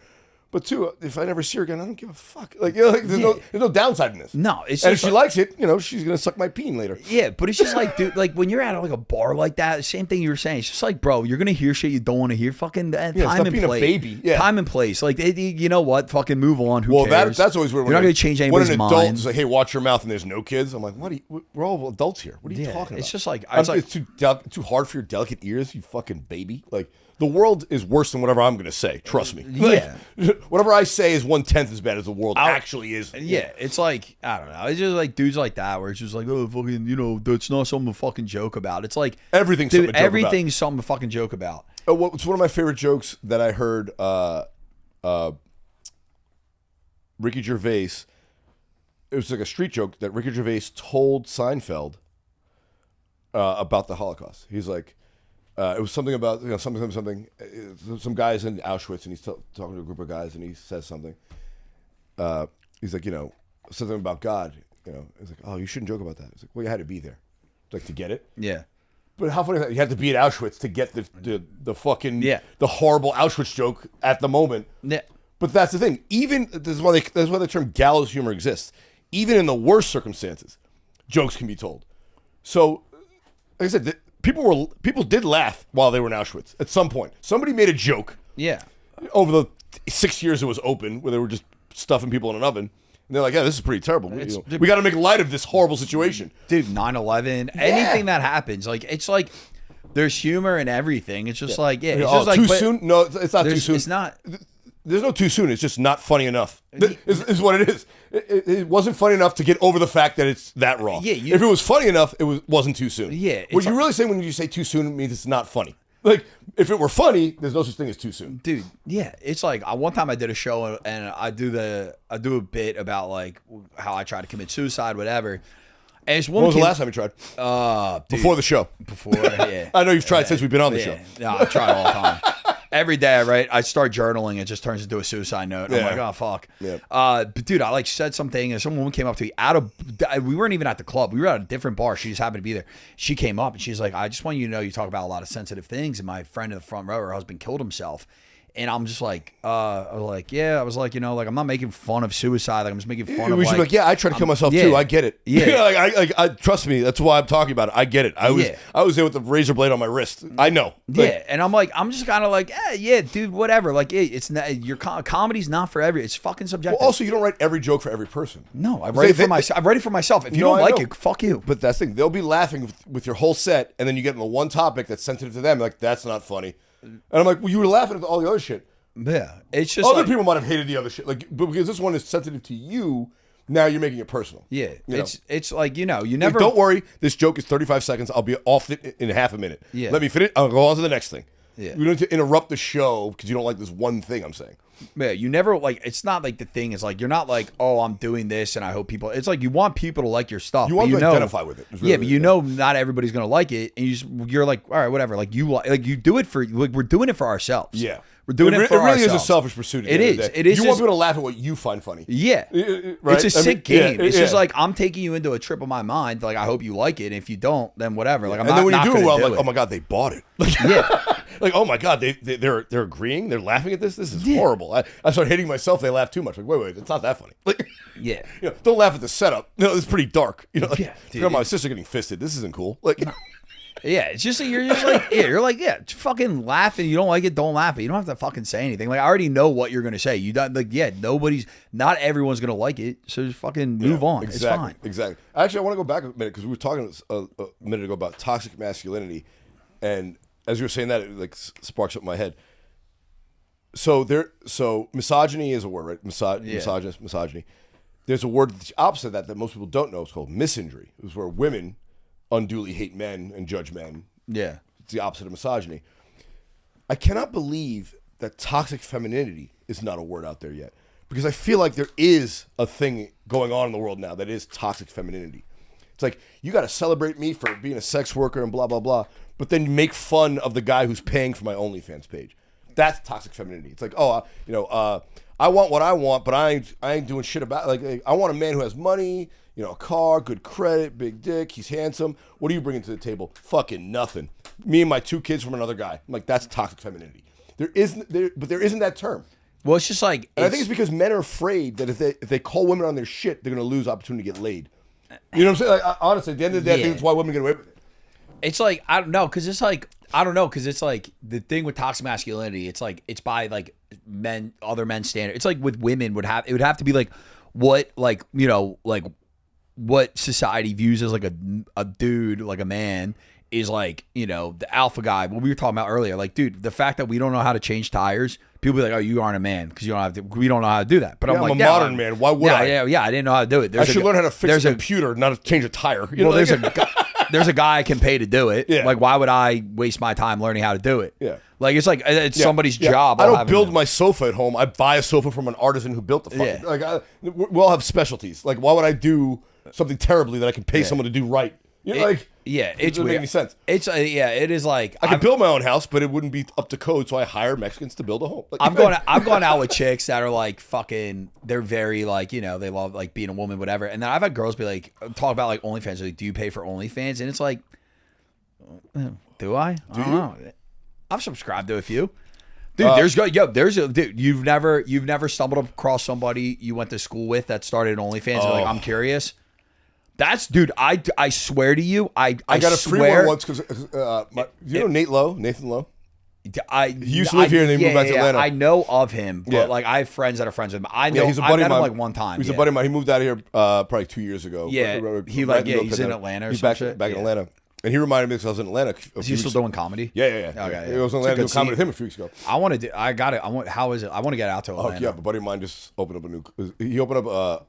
But two, if I never see her again, I don't give a fuck. Like, like there's no downside in this. No, it's and just if she likes it, she's gonna suck my peen later. Yeah, but it's just like, dude, like when you're at like a bar like that, same thing you were saying. It's just like, bro, you're gonna hear shit you don't want to hear. Fucking time and being place. A baby. Yeah. Time and place. Like, you know what? Fucking move on. Who cares? That's always weird. You're not gonna change anybody's mind. When an adult mind. is like, hey, watch your mouth, and there's no kids. I'm like, what? We're all adults here. What are you talking about? It's just like it's too hard for your delicate ears, you fucking baby. Like. The world is worse than whatever I'm going to say. Trust me. Yeah. Whatever I say is 1/10 as bad as the world actually is. Yeah. It's like, I don't know. It's just like dudes like that where it's just like, oh, fucking, that's not something to fucking joke about. It's like everything's dude, something to joke everything's about. something to fucking joke about. It's one of my favorite jokes that I heard Ricky Gervais. It was like a street joke that Ricky Gervais told Seinfeld about the Holocaust. He's like, it was something about something. Some guys in Auschwitz, and he's talking to a group of guys, and he says something. He's like, something about God. He's like, oh, you shouldn't joke about that. He's like, well, you had to be there, like to get it. Yeah. But how funny is that? You had to be at Auschwitz to get the fucking the horrible Auschwitz joke at the moment. Yeah. But that's the thing. Even this is why the term gallows humor exists. Even in the worst circumstances, jokes can be told. So, like I said. People did laugh while they were in Auschwitz at some point. Somebody made a joke. Yeah. Over the 6 years it was open, where they were just stuffing people in an oven. And they're like, yeah, this is pretty terrible. We got to make light of this horrible situation. Dude, 9/11, anything that happens, like it's like there's humor in everything. It's just like, it's just like too soon. No, it's not too soon. It's not. There's no too soon. It's just not funny enough. Is what it is. It wasn't funny enough to get over the fact that it's that raw. Yeah. If it was funny enough, wasn't too soon. Yeah. What you really say when you say too soon, it means it's not funny. Like, if it were funny, there's no such thing as too soon. Dude, yeah. It's like, one time I did a show and I do a bit about like how I try to commit suicide, whatever. And it's when was the last time you tried? Before the show. Before, yeah. I know you've tried since we've been on the show. No, I try all the time. Every day, right? I start journaling, it just turns into a suicide note. I'm like, oh fuck. Yeah. But dude, I like said something, and some woman came up to me we weren't even at the club. We were at a different bar. She just happened to be there. She came up and she's like, I just want you to know you talk about a lot of sensitive things. And my friend in the front row, her husband killed himself. And I'm just like, I was like, like I'm not making fun of suicide. Like I'm just making fun of. We should be like, I tried to kill myself too. I get it. Yeah. I trust me. That's why I'm talking about it. I get it. I was there with the razor blade on my wrist. I know. And I'm just kind of like, dude, whatever. Like, it's not your comedy's not for every. It's fucking subjective. Well, also, you don't write every joke for every person. No, I write it for myself. I write it for myself. If you don't like it, fuck you. But that's the thing. They'll be laughing with your whole set, and then you get in the one topic that's sensitive to them. Like, that's not funny. And I'm like, well, you were laughing at all the other shit. Yeah, it's just other people might have hated the other shit, like, but because this one is sensitive to you, now you're making it personal. Yeah, it's like you never. Don't worry, this joke is 35 seconds. I'll be off it in half a minute. Yeah, let me finish. I'll go on to the next thing. Yeah, we don't need to interrupt the show because you don't like this one thing I'm saying. Yeah, you never like. It's not like the thing is like you're not like, oh, I'm doing this and I hope people. It's like you want people to like your stuff. You want to identify with it. Really, but you know not everybody's gonna like it, and you're like, all right, whatever. Like you do it for like we're doing it for ourselves. Yeah. We're doing it for ourselves. It really is a selfish pursuit. It is. It is. You want people to laugh at what you find funny. Yeah. Right? It's a sick game. It's just like I'm taking you into a trip of my mind. Like I hope you like it. And if you don't, then whatever. Like I'm not. And then when you do well, I'm like, oh my god, they bought it. Like, like oh my god, they're agreeing. They're laughing at this. This is horrible. I start hating myself. They laugh too much. Like wait, it's not that funny. Like don't laugh at the setup. It's pretty dark. Like, my sister getting fisted. This isn't cool. Like. Yeah, it's just like you're like just fucking laughing. You don't like it, don't laugh. But you don't have to fucking say anything. Like I already know what you're gonna say. You don't like not everyone's gonna like it. So just fucking move on. Exactly, it's fine. Exactly. Actually, I want to go back a minute because we were talking a minute ago about toxic masculinity, and as you were saying that, it like sparks up in my head. So misogyny is a word, right? Misogynist, misogyny. There's a word that's the opposite of that most people don't know. It's called misinjury. It's where women unduly hate men and judge men. Yeah. It's the opposite of misogyny. I cannot believe that toxic femininity is not a word out there yet. Because I feel like there is a thing going on in the world now that is toxic femininity. It's like, you got to celebrate me for being a sex worker and blah, blah, blah. But then you make fun of the guy who's paying for my OnlyFans page. That's toxic femininity. It's like, I want what I want, but I ain't doing shit about it. Like, I want a man who has money, a car, good credit, big dick, he's handsome. What are you bringing to the table? Fucking nothing. Me and my 2 kids from another guy. I'm like, that's toxic femininity. There isn't that term. Well, it's just like And I think it's because men are afraid that if they call women on their shit, they're gonna lose opportunity to get laid. You know what I'm saying? Like, honestly, at the end of the day, I think that's why women get away with it. It's like I don't know because it's like the thing with toxic masculinity. It's like it's by like other men's standard. It's like with women it would have to be like what what society views as like a dude, like a man, is like, the alpha guy. What we were talking about earlier, like, dude, the fact that we don't know how to change tires, people be like, oh, you aren't a man because we don't know how to do that. But I'm like, I'm a modern man. Why would I? Yeah, I didn't know how to do it. I should learn how to fix a computer, not to change a tire. There's a guy I can pay to do it. Yeah. Like, why would I waste my time learning how to do it? Yeah. Like, it's somebody's job. I don't build my sofa at home. I buy a sofa from an artisan who built the fucking... Yeah. We all have specialties. Like, why would I do something terribly that I can pay someone to do right? It doesn't make any sense. It is like... I could build my own house, but it wouldn't be up to code, so I hire Mexicans to build a home. Like, I've gone out with chicks that are like fucking... They're very like, they love like being a woman, whatever. And then I've had girls be like... Talk about like OnlyFans. Like, do you pay for OnlyFans? And it's like... Do I? I don't know. I've subscribed to a few. Dude, dude. You've never stumbled across somebody you went to school with that started OnlyFans. And like, I'm curious. That's dude. I swear to you, I got a free one once because Nathan Lowe. He used to live here and then moved back to Atlanta. I know of him, but like I have friends that are friends with him. I know he's a buddy of mine. Like one time. He's a buddy of mine. He moved out of here probably 2 years ago. Yeah, he's in Atlanta. He's back in Atlanta. And he reminded me because I was in Atlanta. Is he still doing comedy? Yeah. Okay. I was in Atlanta doing comedy with him a few weeks ago. How is it? I want to get out to Atlanta. Yeah, a buddy of mine just opened up he opened up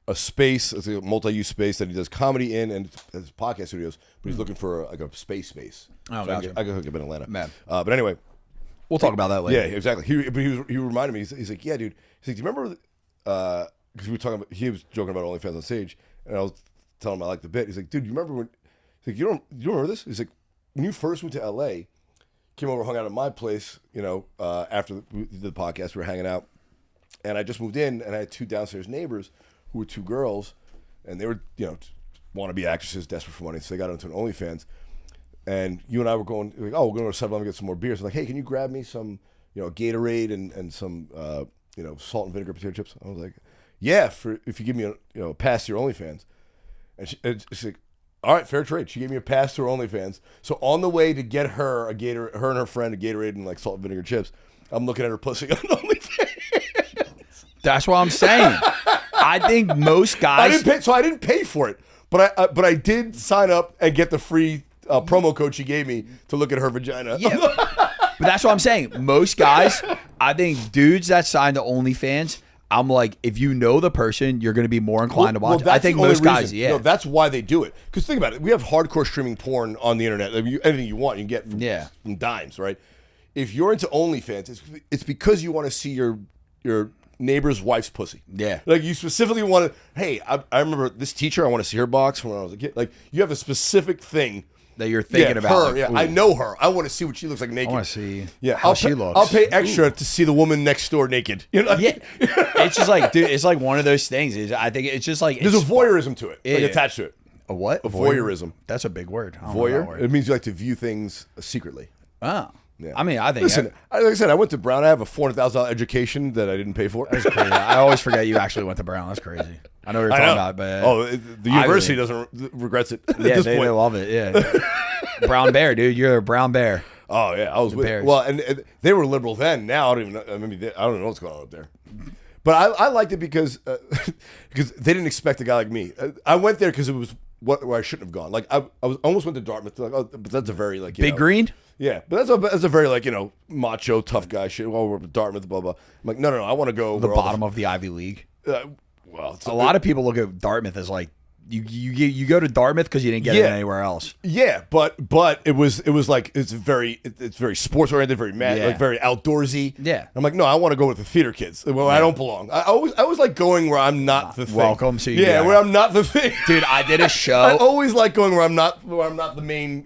a space, it's a multi-use space that he does comedy in and has podcast studios, but he's looking for like a space. Oh, so gotcha. I can hook him in Atlanta. Man. But anyway. We'll talk about that later. Yeah, exactly. He reminded me, he's like, yeah, dude. He's like, do you remember, because we were talking about, he was joking about OnlyFans on stage, and I was telling him I liked the bit. He's like, dude, you remember when, he's like, you don't remember this? He's like, when you first went to LA, came over, hung out at my place, after we did the podcast, we were hanging out, and I just moved in, and I had 2 downstairs neighbors who were 2 girls, and they were, want to be actresses, desperate for money, so they got into an OnlyFans. And you and I were going, like, we're going to 7-Eleven and get some more beers. I'm like, hey, can you grab me some, Gatorade and some, salt and vinegar potato chips? I was like, yeah, if you give me a pass to your OnlyFans. And she's like, all right, fair trade. She gave me a pass to her OnlyFans. So on the way to get her a Gatorade, her and her friend a Gatorade and like salt and vinegar chips, I'm looking at her pussy on OnlyFans. That's what I'm saying. I think most guys. I didn't pay for it, but I did sign up and get the free promo code she gave me to look at her vagina. Yeah. But that's what I'm saying. Most guys, I think dudes that sign to OnlyFans, I'm like, if you know the person, you're going to be more inclined to watch it. I think most guys, yeah. No, that's why they do it. Because think about it. We have hardcore streaming porn on the internet. Anything you want, you can get from dimes, right? If you're into OnlyFans, it's because you want to see your neighbor's wife's pussy. Yeah. Like you specifically want to, hey, I remember this teacher, I want to see her box from when I was a kid. Like you have a specific thing that you're thinking about. Her, I know her. I want to see what she looks like naked. I want to see how she looks. I'll pay extra to see the woman next door naked. Yeah. It's just like, dude, it's like one of those things. I think it's just like there's a voyeurism to it, like attached to it. A what? A voyeurism. That's a big word. Voyeur. It means you like to view things secretly. Oh. Yeah. I mean, I think. Listen, like I said, I went to Brown. I have a $400,000 education that I didn't pay for. That's crazy. I always forget you actually went to Brown. That's crazy. I know what you're talking about, but the university doesn't regrets it. Yeah, at this they point. love it. Yeah, brown bear, dude. You're a brown bear. Oh yeah, I was with. Bears. Well, and they were liberal then. Now I don't even know. I mean, I don't even know what's going on up there. But I liked it because because they didn't expect a guy like me. I went there because it was where I shouldn't have gone. Like I was almost went to Dartmouth. Like, oh, but that's a very like Big green. Yeah, but that's a very like macho tough guy shit. Well, we're Dartmouth, blah blah. I'm like no. I want to go The bottom of the Ivy League. Well, a lot of people look at Dartmouth as like you go to Dartmouth because you didn't get it anywhere else. Yeah, but it was like it's very sports oriented, very like very outdoorsy. Yeah, I'm like no, I want to go with the theater kids where I don't belong. I always like going where I'm not the thing. Welcome, so where I'm not the thing. Dude, I did a show. I always like going where I'm not the main.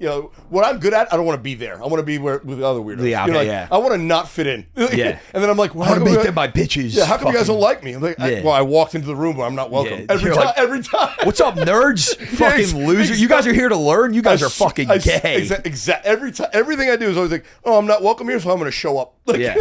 What I'm good at. I don't want to be there. I want to be with the other weirdos. Yeah, I want to not fit in. Yeah, and then I'm like, I want to make them my bitches. Yeah, how come you guys don't like me? I'm like, I walked into the room where I'm not welcome every time. What's up, nerds? Fucking loser. You guys are here to learn. You guys are fucking gay. Exactly. Every time, everything I do is always like, oh, I'm not welcome here, so I'm going to show up. Like, yeah.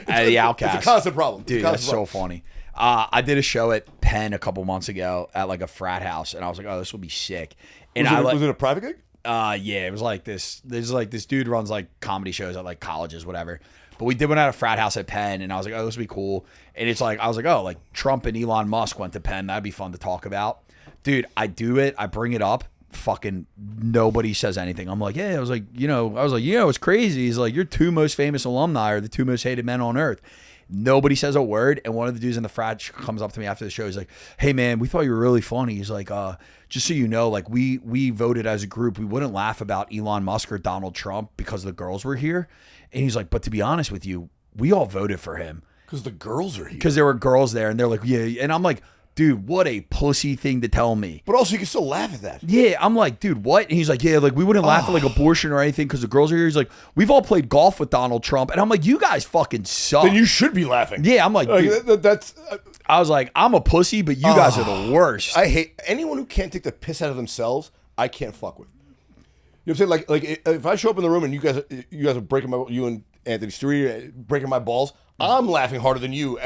The outcast. It's a constant problem. Dude, that's so funny. I did a show at Penn a couple months ago at like a frat house, and I was like, oh, this will be sick. And was it a private gig? Yeah, it was like this. There's like this dude runs like comedy shows at like colleges, whatever. But we did one at a frat house at Penn, and I was like, oh, this would be cool. And it's like, I was like, oh, like Trump and Elon Musk went to Penn. That'd be fun to talk about. Dude, I do it. I bring it up. Fucking nobody says anything. I'm like, yeah. I was like, it's crazy. He's like, your two most famous alumni are the two most hated men on earth. Nobody says a word. And one of the dudes in the frat comes up to me after the show. He's like, hey, man, we thought you were really funny. He's like, just so you know, like we voted as a group. We wouldn't laugh about Elon Musk or Donald Trump because the girls were here. And he's like, but to be honest with you, we all voted for him. Because the girls are here. Because there were girls there. And they're like, yeah. And I'm like, dude, what a pussy thing to tell me. But also, you can still laugh at that. Yeah, I'm like, dude, what? And he's like, yeah, like we wouldn't laugh at like abortion or anything because the girls are here. He's like, we've all played golf with Donald Trump, and I'm like, you guys fucking suck. Then you should be laughing. Yeah, I'm like, dude, that's. I was like, I'm a pussy, but you guys are the worst. I hate anyone who can't take the piss out of themselves. I can't fuck with. You know what I'm saying? Like if I show up in the room and you guys are breaking you and Anthony Stewart breaking my balls, I'm laughing harder than you.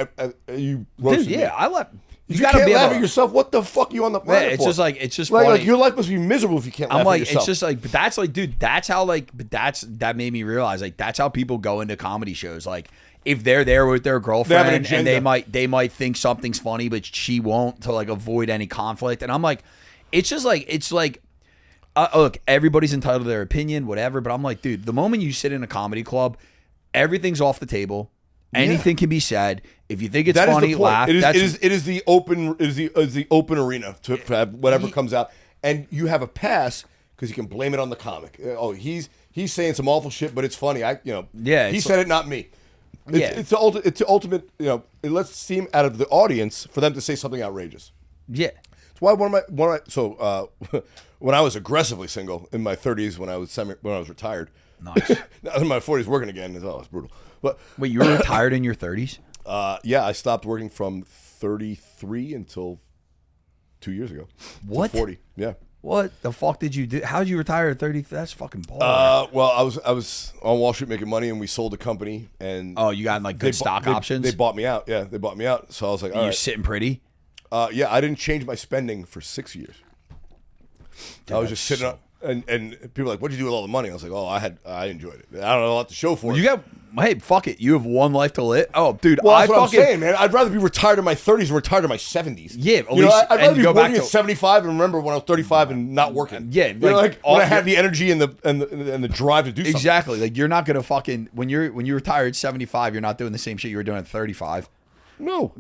You roasted me. I laugh. You can't laugh at yourself. What the fuck are you on the planet for? It's just like, funny. Like your life must be miserable if you can't laugh at yourself. It's just like, but that's like, dude, that's how like, but that made me realize like that's how people go into comedy shows. Like if they're there with their girlfriend and they might think something's funny, but she won't to like avoid any conflict. And I'm like, it's like. Look, everybody's entitled to their opinion, whatever. But I'm like, dude, the moment you sit in a comedy club, everything's off the table. Anything can be said. If you think it's funny, laugh. It is the open arena to have whatever comes out, and you have a pass because you can blame it on the comic. Oh, he's saying some awful shit, but it's funny. He said it, not me. It's the ultimate. It lets steam out of the audience for them to say something outrageous. Yeah. It's why when I was aggressively single in my 30s, when I was retired. Nice. In my 40s, working again. It's brutal. But wait, you were retired in your 30s? Yeah, I stopped working from 33 until 2 years ago. What? 40. Yeah. What the fuck did you do? How did you retire at 30? That's fucking boring. Well, I was on Wall Street making money, and we sold the company. And you got like good stock options. They bought me out. Yeah, they bought me out. So I was like, all right. You're sitting pretty. Yeah, I didn't change my spending for 6 years. Dude, I was just sitting up. And people are like, what'd you do with all the money? I was like, I enjoyed it. I don't know a lot to show for it. Hey, fuck it. You have one life to live. Oh, dude. Well, that's what I'm saying, man. I'd rather be retired in my 30s than retired in my 70s. Yeah, at least. I'd rather be working at 75 and remember when I was 35 and not working. Yeah, like when I had the energy and the drive to do something. Exactly. Like you're not gonna fucking when you retire at 75, you're not doing the same shit you were doing at 35. No.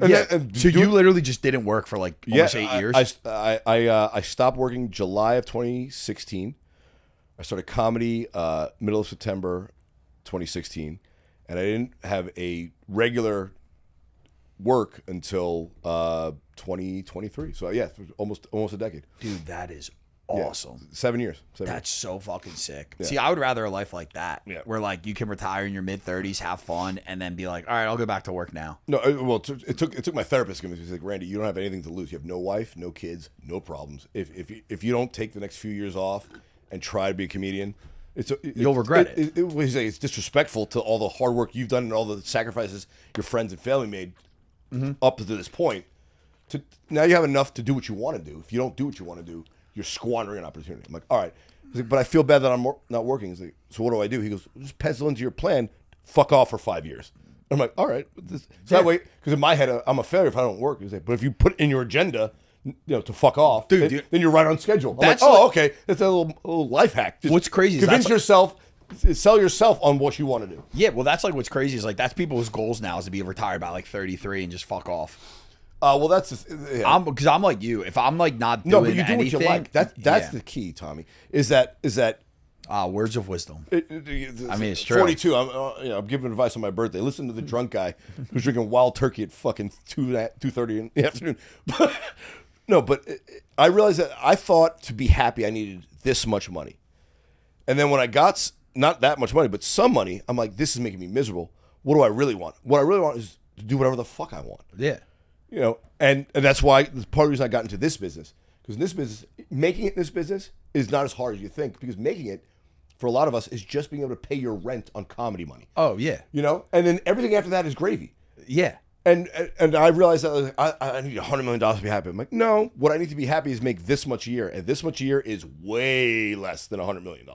So you literally just didn't work for like almost 8 years. I stopped working July of 2016. I started comedy middle of September 2016, and I didn't have a regular work until 2023. So yeah, almost a decade. Dude, that is awesome. 7 years. That's so fucking sick. Yeah. See, I would rather a life like that, where like you can retire in your mid 30s, have fun, and then be like, all right, I'll go back to work now. No, well, it took my therapist. He's like, Randy, you don't have anything to lose. You have no wife, no kids, no problems. If you don't take the next few years off and try to be a comedian, You'll regret it. It's disrespectful to all the hard work you've done and all the sacrifices your friends and family made up to this point. Now you have enough to do what you want to do. If you don't do what you want to do, you're squandering an opportunity. I'm like, all right. He's like, but I feel bad that I'm not working. He's like, so what do? He goes, just pencil into your plan. Fuck off for 5 years. I'm like, all right. So that way, because in my head, I'm a failure if I don't work. He's like, but if you put in your agenda, to fuck off, then you're right on schedule. I'm like, okay. That's a little life hack. Just what's crazy is convince yourself, sell yourself on what you want to do. Yeah, well, that's like what's crazy is like that's people's goals now is to be retired by like 33 and just fuck off. Well, that's just, because I'm like you. If I'm like not doing no, but you do anything, what you like. That's the key, Tommy. Is that words of wisdom. I mean, it's true. 42. I'm giving advice on my birthday. Listen to the drunk guy who's drinking wild turkey at fucking 2:30 in the afternoon. But I realized that I thought to be happy I needed this much money, and then when I got not that much money but some money, I'm like, this is making me miserable. What do I really want? What I really want is to do whatever the fuck I want. Yeah. And that's why part of the reason I got into this business, because in this business, making it in this business is not as hard as you think, because making it for a lot of us is just being able to pay your rent on comedy money. Oh yeah. And then everything after that is gravy. Yeah. And I realized that I need $100 million to be happy. I'm like, no, what I need to be happy is make this much a year, and this much a year is way less than $100 million.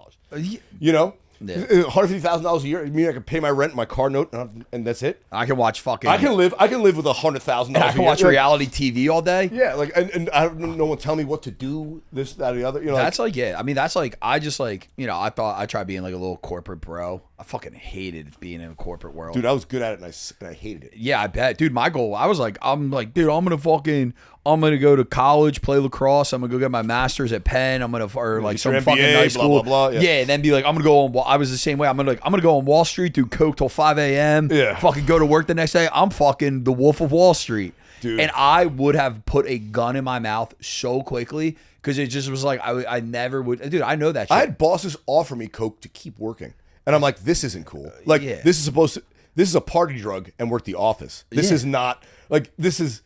Yeah. $150,000 a year. I mean, I can pay my rent, my car note, and that's it. I can watch fucking. I can live with $100,000. I can watch reality TV all day. Yeah, like and I don't no one tell me what to do. This, that, or the other. That's like I mean, that's like I just like I thought I tried being like a little corporate bro. I fucking hated being in a corporate world. Dude, I was good at it and I hated it. Yeah, I bet. Dude, my goal, I'm like, dude, I'm gonna go to college, play lacrosse. I'm gonna go get my master's at Penn. I'm gonna or like some MBA, fucking nice school. Blah, blah, yeah, and then be like, I'm gonna go on. I was the same way. I'm gonna go on Wall Street, do coke till 5 a.m. Yeah, fucking go to work the next day. I'm fucking the Wolf of Wall Street. Dude. And I would have put a gun in my mouth so quickly because it just was like I never would. Dude, I know that shit. I had bosses offer me coke to keep working, and I'm like, this isn't cool. Like this is a party drug and work the office. This is not like this is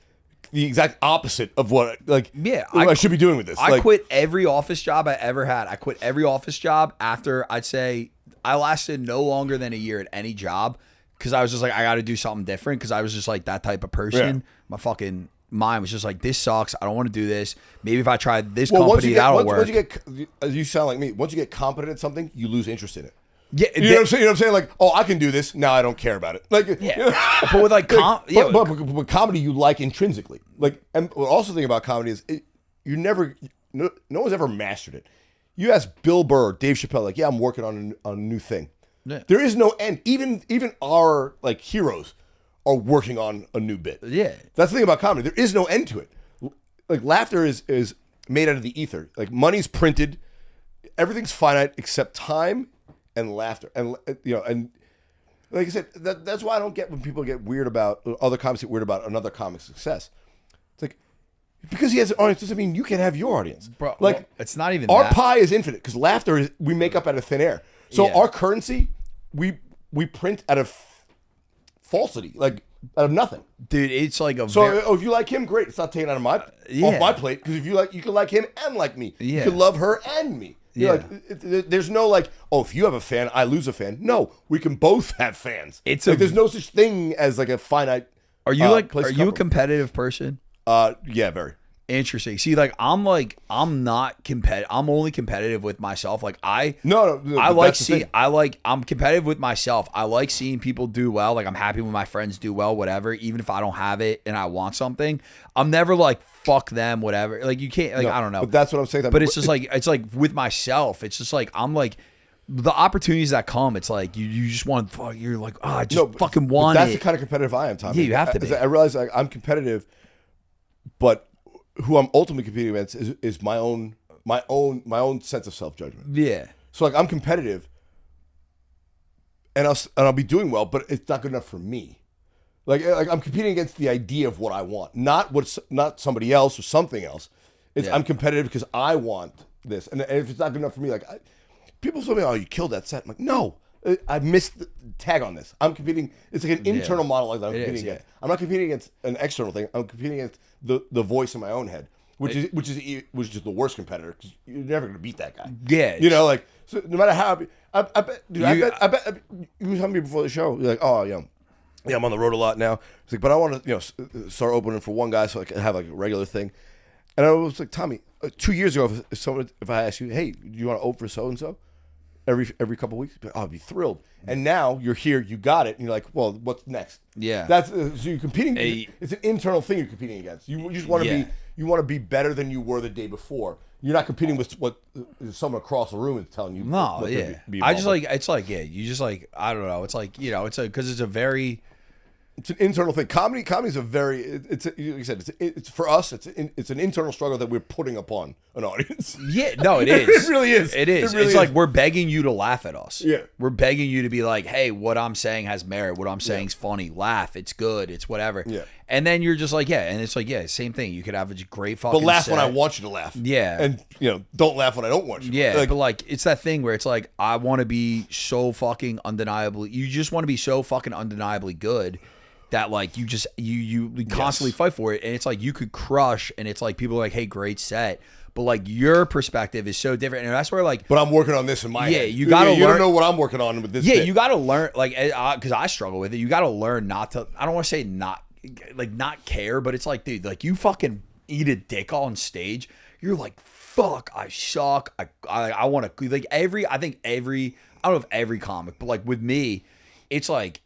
the exact opposite of what I should be doing with this. I quit every office job I ever had. I quit every office job after I'd say I lasted no longer than a year at any job because I was just like, I got to do something different because I was just like that type of person. Yeah. My fucking mind was just like, this sucks. I don't want to do this. Maybe if I try this company, that'll work. You sound like me. Once you get competent at something, you lose interest in it. Yeah, you know what I'm saying? Like, oh, I can do this. Now I don't care about it. Like, but with like, but comedy you like intrinsically. Like, and what also thing about comedy is no one's ever mastered it. You ask Bill Burr, or Dave Chappelle, like, yeah, I'm working on a new thing. Yeah. There is no end. Even our like heroes are working on a new bit. Yeah, that's the thing about comedy. There is no end to it. Like laughter is made out of the ether. Like money's printed. Everything's finite except time and laughter, and and like I said, that's why I don't get when people get weird about other comics get weird about another comic's success. It's like because he has an audience doesn't mean you can have your audience. Bro, like well, it's not even our that. pie is infinite because laughter is we make up out of thin air. So our currency we print out of falsity, like out of nothing. Dude, it's like if you like him, great. It's not taken out of off my plate because if you can like him and like me, you can love her and me. Yeah. There's no like, oh, if you have a fan, I lose a fan. No, we can both have fans. It's like there's no such thing as like a finite. Are you a competitive person? Yeah, very. Interesting. See, I'm not competitive. I'm only competitive with myself. Like I'm competitive with myself. I like seeing people do well. Like I'm happy when my friends do well, whatever. Even if I don't have it and I want something, I'm never like fuck them, whatever. Like you can't. Like I don't know. But that's what I'm saying. But it's just like with myself. It's just like I'm like. The opportunities that come, it's like you just want. You're like, I just fucking want that's it. That's the kind of competitive I am, Tommy. Yeah, you have to be. I realize I'm competitive, but who I'm ultimately competing against is my own sense of self judgment. Yeah. So like I'm competitive, and I'll be doing well, but it's not good enough for me. Like I'm competing against the idea of what I want, not somebody else or something else. I'm competitive because I want this, and if it's not good enough for me, like. People tell me, "Oh, you killed that set." I'm like, "No, I missed the tag on this. I'm competing. It's like an internal monologue that I'm competing against. I'm not competing against an external thing. I'm competing against the voice in my own head, which is the worst competitor because you're never gonna beat that guy. Yeah, you know, like so no matter how. I bet, dude. I bet you were telling me before the show. You're like, oh yeah, I'm on the road a lot now. It's like, but I want to start opening for one guy so I can have like a regular thing. And I was like, Tommy, 2 years ago, if I asked you, hey, do you want to open for so and so? Every couple of weeks, I'd be thrilled. And now you're here, you got it, and you're like, well, what's next? Yeah, that's so you're competing. It's an internal thing you're competing against. You just want to be better than you were the day before. You're not competing with what someone across the room is telling you. No, yeah. I just like it's like you just like I don't know. It's like it's because it's a very. It's an internal thing. Comedy is a very. It's like you said. It's for us. It's an internal struggle that we're putting upon an audience. Yeah, no, it is. It really is. It is. It really it's is. like we're begging you to laugh at us. Yeah, we're begging you to be like, hey, what I'm saying has merit. What I'm saying is funny. Laugh. It's good. It's whatever. Yeah. And then you're just like, and it's like, same thing. You could have a great fucking. But laugh set. when I want you to laugh. Yeah. And don't laugh when I don't want you. Yeah. But like, it's that thing where it's like, I want to be so fucking undeniably. You just want to be so fucking undeniably good. That like you just you constantly fight for it, and it's like you could crush, and it's like people are like, hey, great set, but like your perspective is so different, and that's where like. But I'm working on this in my head. You gotta learn. You don't know what I'm working on with this. Yeah, you gotta learn like because I struggle with it. You gotta learn not to. I don't want to say not care, but it's like, dude, like you fucking eat a dick on stage. You're like, fuck, I suck. I want to like I don't know if every comic, but like with me, it's like.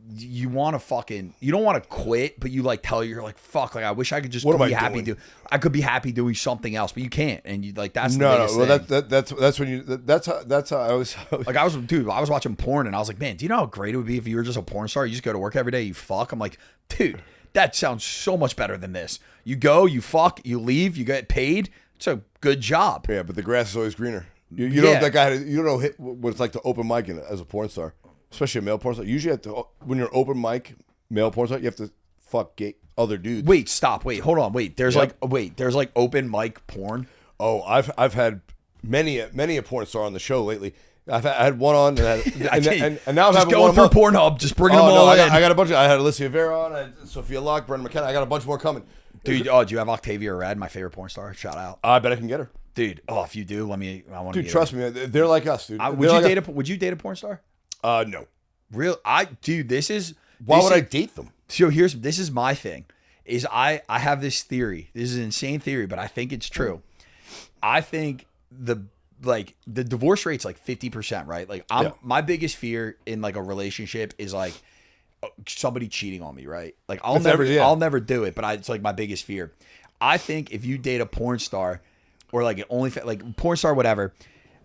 You want to you don't want to quit, but you like you're like, fuck, like I wish I could just be happy I could be happy doing something else, but you can't, and you like that's the biggest thing. That's when you that's how I was like I was watching porn and I was like, man, do you know how great it would be if you were just a porn star? You just go to work every day, you fuck. I'm like, dude, that sounds so much better than this. You go, you fuck, you leave, you get paid. It's a good job. Yeah, but the grass is always greener. You know that guy. You don't know what it's like to open mic as a porn star. Especially a male porn star. Usually, when you're open mic male porn star, you have to fuck gay other dudes. Wait, stop. Wait, hold on. Wait, there's like open mic porn. Oh, I've had many a porn star on the show lately. I had one on, and now I'm having one through Pornhub, just bringing them all in. I got a bunch. I had Alicia Vera on, I had Sophia Locke, Brendan McKenna. I got a bunch more coming. Dude, do you have Octavia Red, my favorite porn star? Shout out. I bet I can get her. Dude, if you do, I want to. Dude, trust me, they're like us, dude. Would you date a porn star? No. Real, this is. Why would I date them? So this is my thing, is I have this theory. This is an insane theory, but I think it's true. I think the divorce rate's like 50%, right? Like my biggest fear in like a relationship is like somebody cheating on me, right? Like I'll never do it, but it's like my biggest fear. I think if you date a porn star or like an OnlyFans, like porn star, whatever,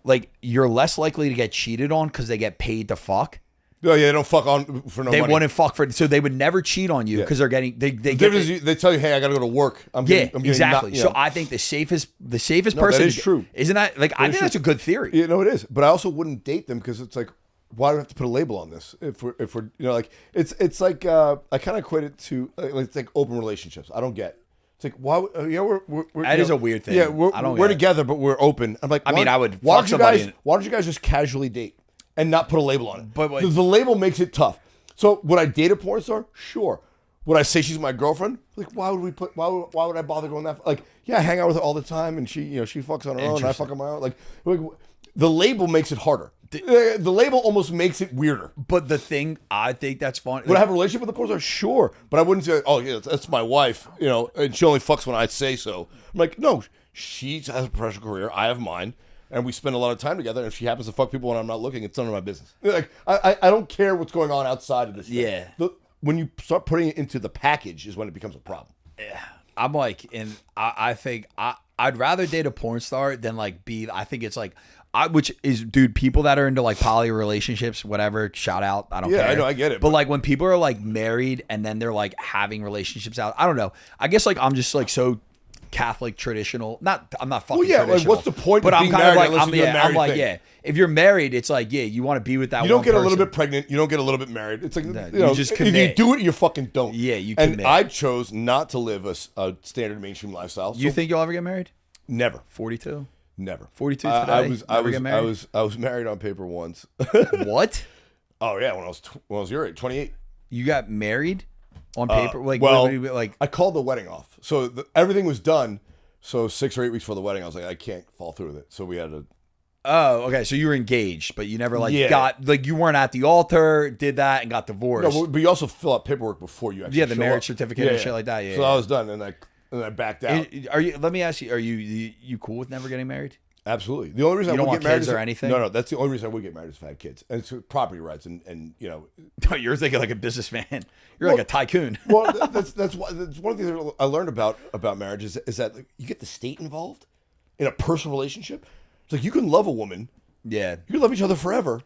like you're less likely to get cheated on because they get paid to fuck. Oh yeah, they don't fuck on for no money. They wouldn't fuck so they would never cheat on you because they're getting they tell you, hey, I gotta go to work. I'm exactly. So I think the safest person. That is true. Isn't that like I think that's a good theory? Yeah, no, it is. But I also wouldn't date them because it's like, why do we have to put a label on this? If we're like it's like I kind of equate it to it's like open relationships. I don't get. It's like why? We're that is a weird thing. Yeah, we're together, but we're open. I'm like, I would. Why don't you guys just casually date? And not put a label on it. But the label makes it tough. So would I date a porn star? Sure. Would I say she's my girlfriend? Like, why would I bother going that far? Like, yeah, I hang out with her all the time, and she fucks on her own, and I fuck on my own. Like the label makes it harder. The label almost makes it weirder. But the thing, I think that's fun. Would I have a relationship with a porn star? Sure. But I wouldn't say, oh yeah, that's my wife, and she only fucks when I say so. I'm like, no, she has a professional career. I have mine. And we spend a lot of time together. And if she happens to fuck people when I'm not looking, it's none of my business. Like I don't care what's going on outside of this. Yeah. When you start putting it into the package is when it becomes a problem. Yeah. I'm like, and I think I'd rather date a porn star than like be. I think it's like, which is, dude, people that are into like poly relationships, whatever. Shout out. I don't care. Yeah, I know, I get it. But like when people are like married and then they're like having relationships out, I don't know. I guess like I'm just like so. Catholic traditional, I'm not fucking traditional. Like what's the point? But of I'm being kind of married like, I'm like, thing. if you're married, it's like, you want to be with that. You don't get a little bit pregnant. You don't get a little bit married. It's like you just commit. If you do it, you fucking don't. Yeah, you commit. And I chose not to live a standard mainstream lifestyle. You think you'll ever get married? Never. 42. Never. 42 today. I was married on paper once. What? Oh yeah, when I was your age, 28. You got married on paper? I called the wedding off. So everything was done. So 6 or 8 weeks before the wedding, I was like, I can't fall through with it. So we had to. Oh, okay. So you were engaged, but you never Yeah. you weren't at the altar, did that, and got divorced. No, but you also fill out paperwork before you actually. Yeah, the show marriage up. certificate and shit like that. Yeah. So I was done, and I backed out. Let me ask you, are you cool with never getting married? Absolutely. The only reason You I don't would want get married kids or anything? No, that's the only reason I would get married is if I had kids, and it's property rights, and you know. No, you're thinking like a businessman. You're like a tycoon. Well, that's one of the things that I learned about marriage is that you get the state involved in a personal relationship. It's like you can love a woman, Yeah. you can love each other forever,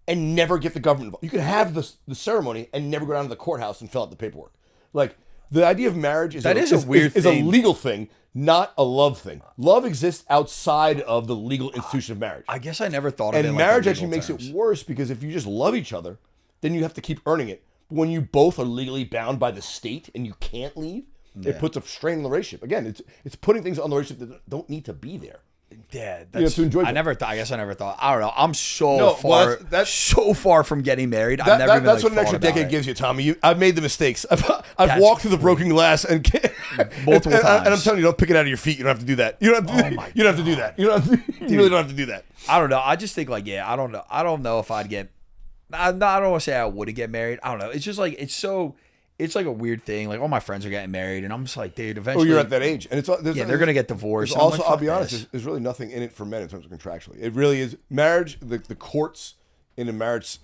and never get the government involved. You can have the ceremony and never go down to the courthouse and fill out the paperwork. Like the idea of marriage is a weird is a thing. legal thing, not a love thing. Love exists outside of the legal institution of marriage. I guess I never thought of it And in marriage like the actually legal makes terms. it worse because if you just love each other, then you have to keep earning it. But when you both are legally bound by the state and you can't leave, it puts a strain on the relationship. Again, it's putting things on the relationship that don't need to be there. Yeah, You have to enjoy I that. never thought. I guess I never thought. I don't know. I'm so No, far. well, that's so far from getting married. I've never even that's like, what an extra thought about decade it. gives you, Tommy. I've made the mistakes. I've walked through the broken glass and Multiple and I'm times. telling you, don't pick it out of your feet. You don't have to do that. You don't have to. You don't have to do that. You don't have to, you really don't have to do that. I don't know. I just think like, yeah, I don't know. I don't know if I'd get. I don't want to say I wouldn't get married. I don't know. It's just like it's like a weird thing. Like all my friends are getting married, and I'm just like, dude, eventually. Oh, you're at that age, and it's they're gonna get divorced. Also, I'm like, I'll fuck be honest, this. there's really nothing in it for men in terms of contractually. It really is marriage. The courts in a marriage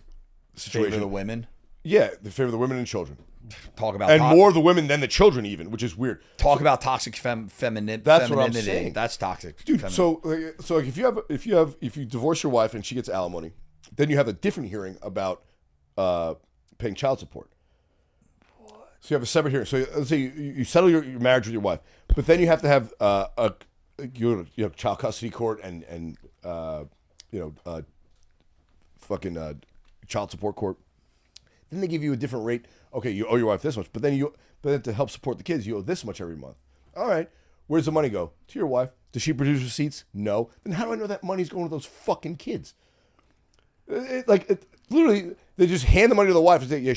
situation, Favor the women. yeah, they favor the women and children, Talk about and more the women than the children, even, which is weird. Talk about toxic femininity. That's what I'm saying. That's toxic. Dude, femininity. so like if you divorce your wife and she gets alimony, then you have a different hearing about paying child support. So you have a separate hearing. So let's say you settle your marriage with your wife, but then you have to have you have child custody court and child support court. Then they give you a different rate. Okay, you owe your wife this much, but then to help support the kids, you owe this much every month. All right, where's the money go? To your wife. Does she produce receipts? No. Then how do I know that money's going to those fucking kids? Literally, they just hand the money to the wife and say, "Yeah,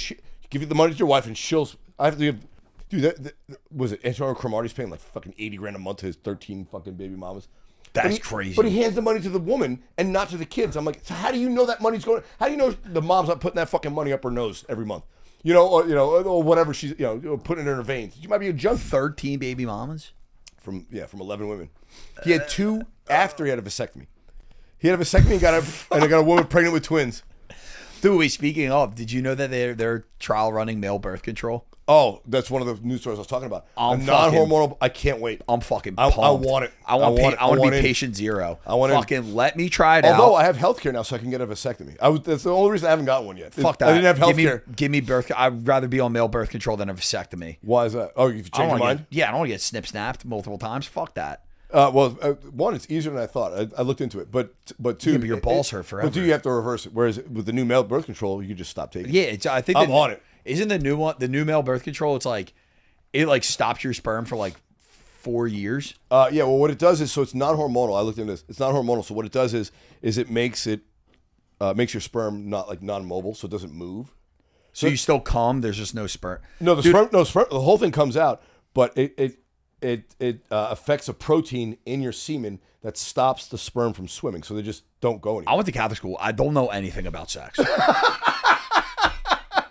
give you the money to your wife," and she'll. I have to give. Dude, that was it. Antonio Cromartie's paying like fucking $80,000 a month to his 13 fucking baby mamas. That's crazy. But he hands the money to the woman and not to the kids. I'm like, so how do you know that money's going? How do you know the mom's not putting that fucking money up her nose every month? Or whatever she's putting it in her veins. She might be a junkie. 13 baby mamas. From 11 women. He had 2 after he had a vasectomy. He had a vasectomy and got a woman pregnant with twins. Dude, wait, speaking of, did you know that they're trial running male birth control? Oh, that's one of the news stories I was talking about. I'm a non-hormonal. I can't wait. I'm fucking I pumped. want it. I want to be in. patient zero. I want in. Fucking let me try it out. Although I have healthcare now, so I can get a vasectomy. That's the only reason I haven't gotten one yet. Fuck that. I didn't have healthcare. Give me birth. I'd rather be on male birth control than a vasectomy. Why is that? Oh, you've I don't changed your wanna mind? I don't want to get snip-snapped multiple times. Fuck that. One, it's easier than I thought. I looked into it, but two, but your balls hurt forever. But two, you have to reverse it. Whereas with the new male birth control, you can just stop taking it. Yeah, I think I'm on it. Isn't the new one, the new male birth control? It's like it like stops your sperm for like 4 years. Yeah. Well, what it does is, so it's not hormonal. I looked into this. It's not hormonal. So what it does is it makes your sperm not non-mobile, so it doesn't move. So you still come. There's just no sperm. No, sperm. The whole thing comes out, but it affects a protein in your semen that stops the sperm from swimming, so they just don't go anywhere. I went to Catholic school. I don't know anything about sex.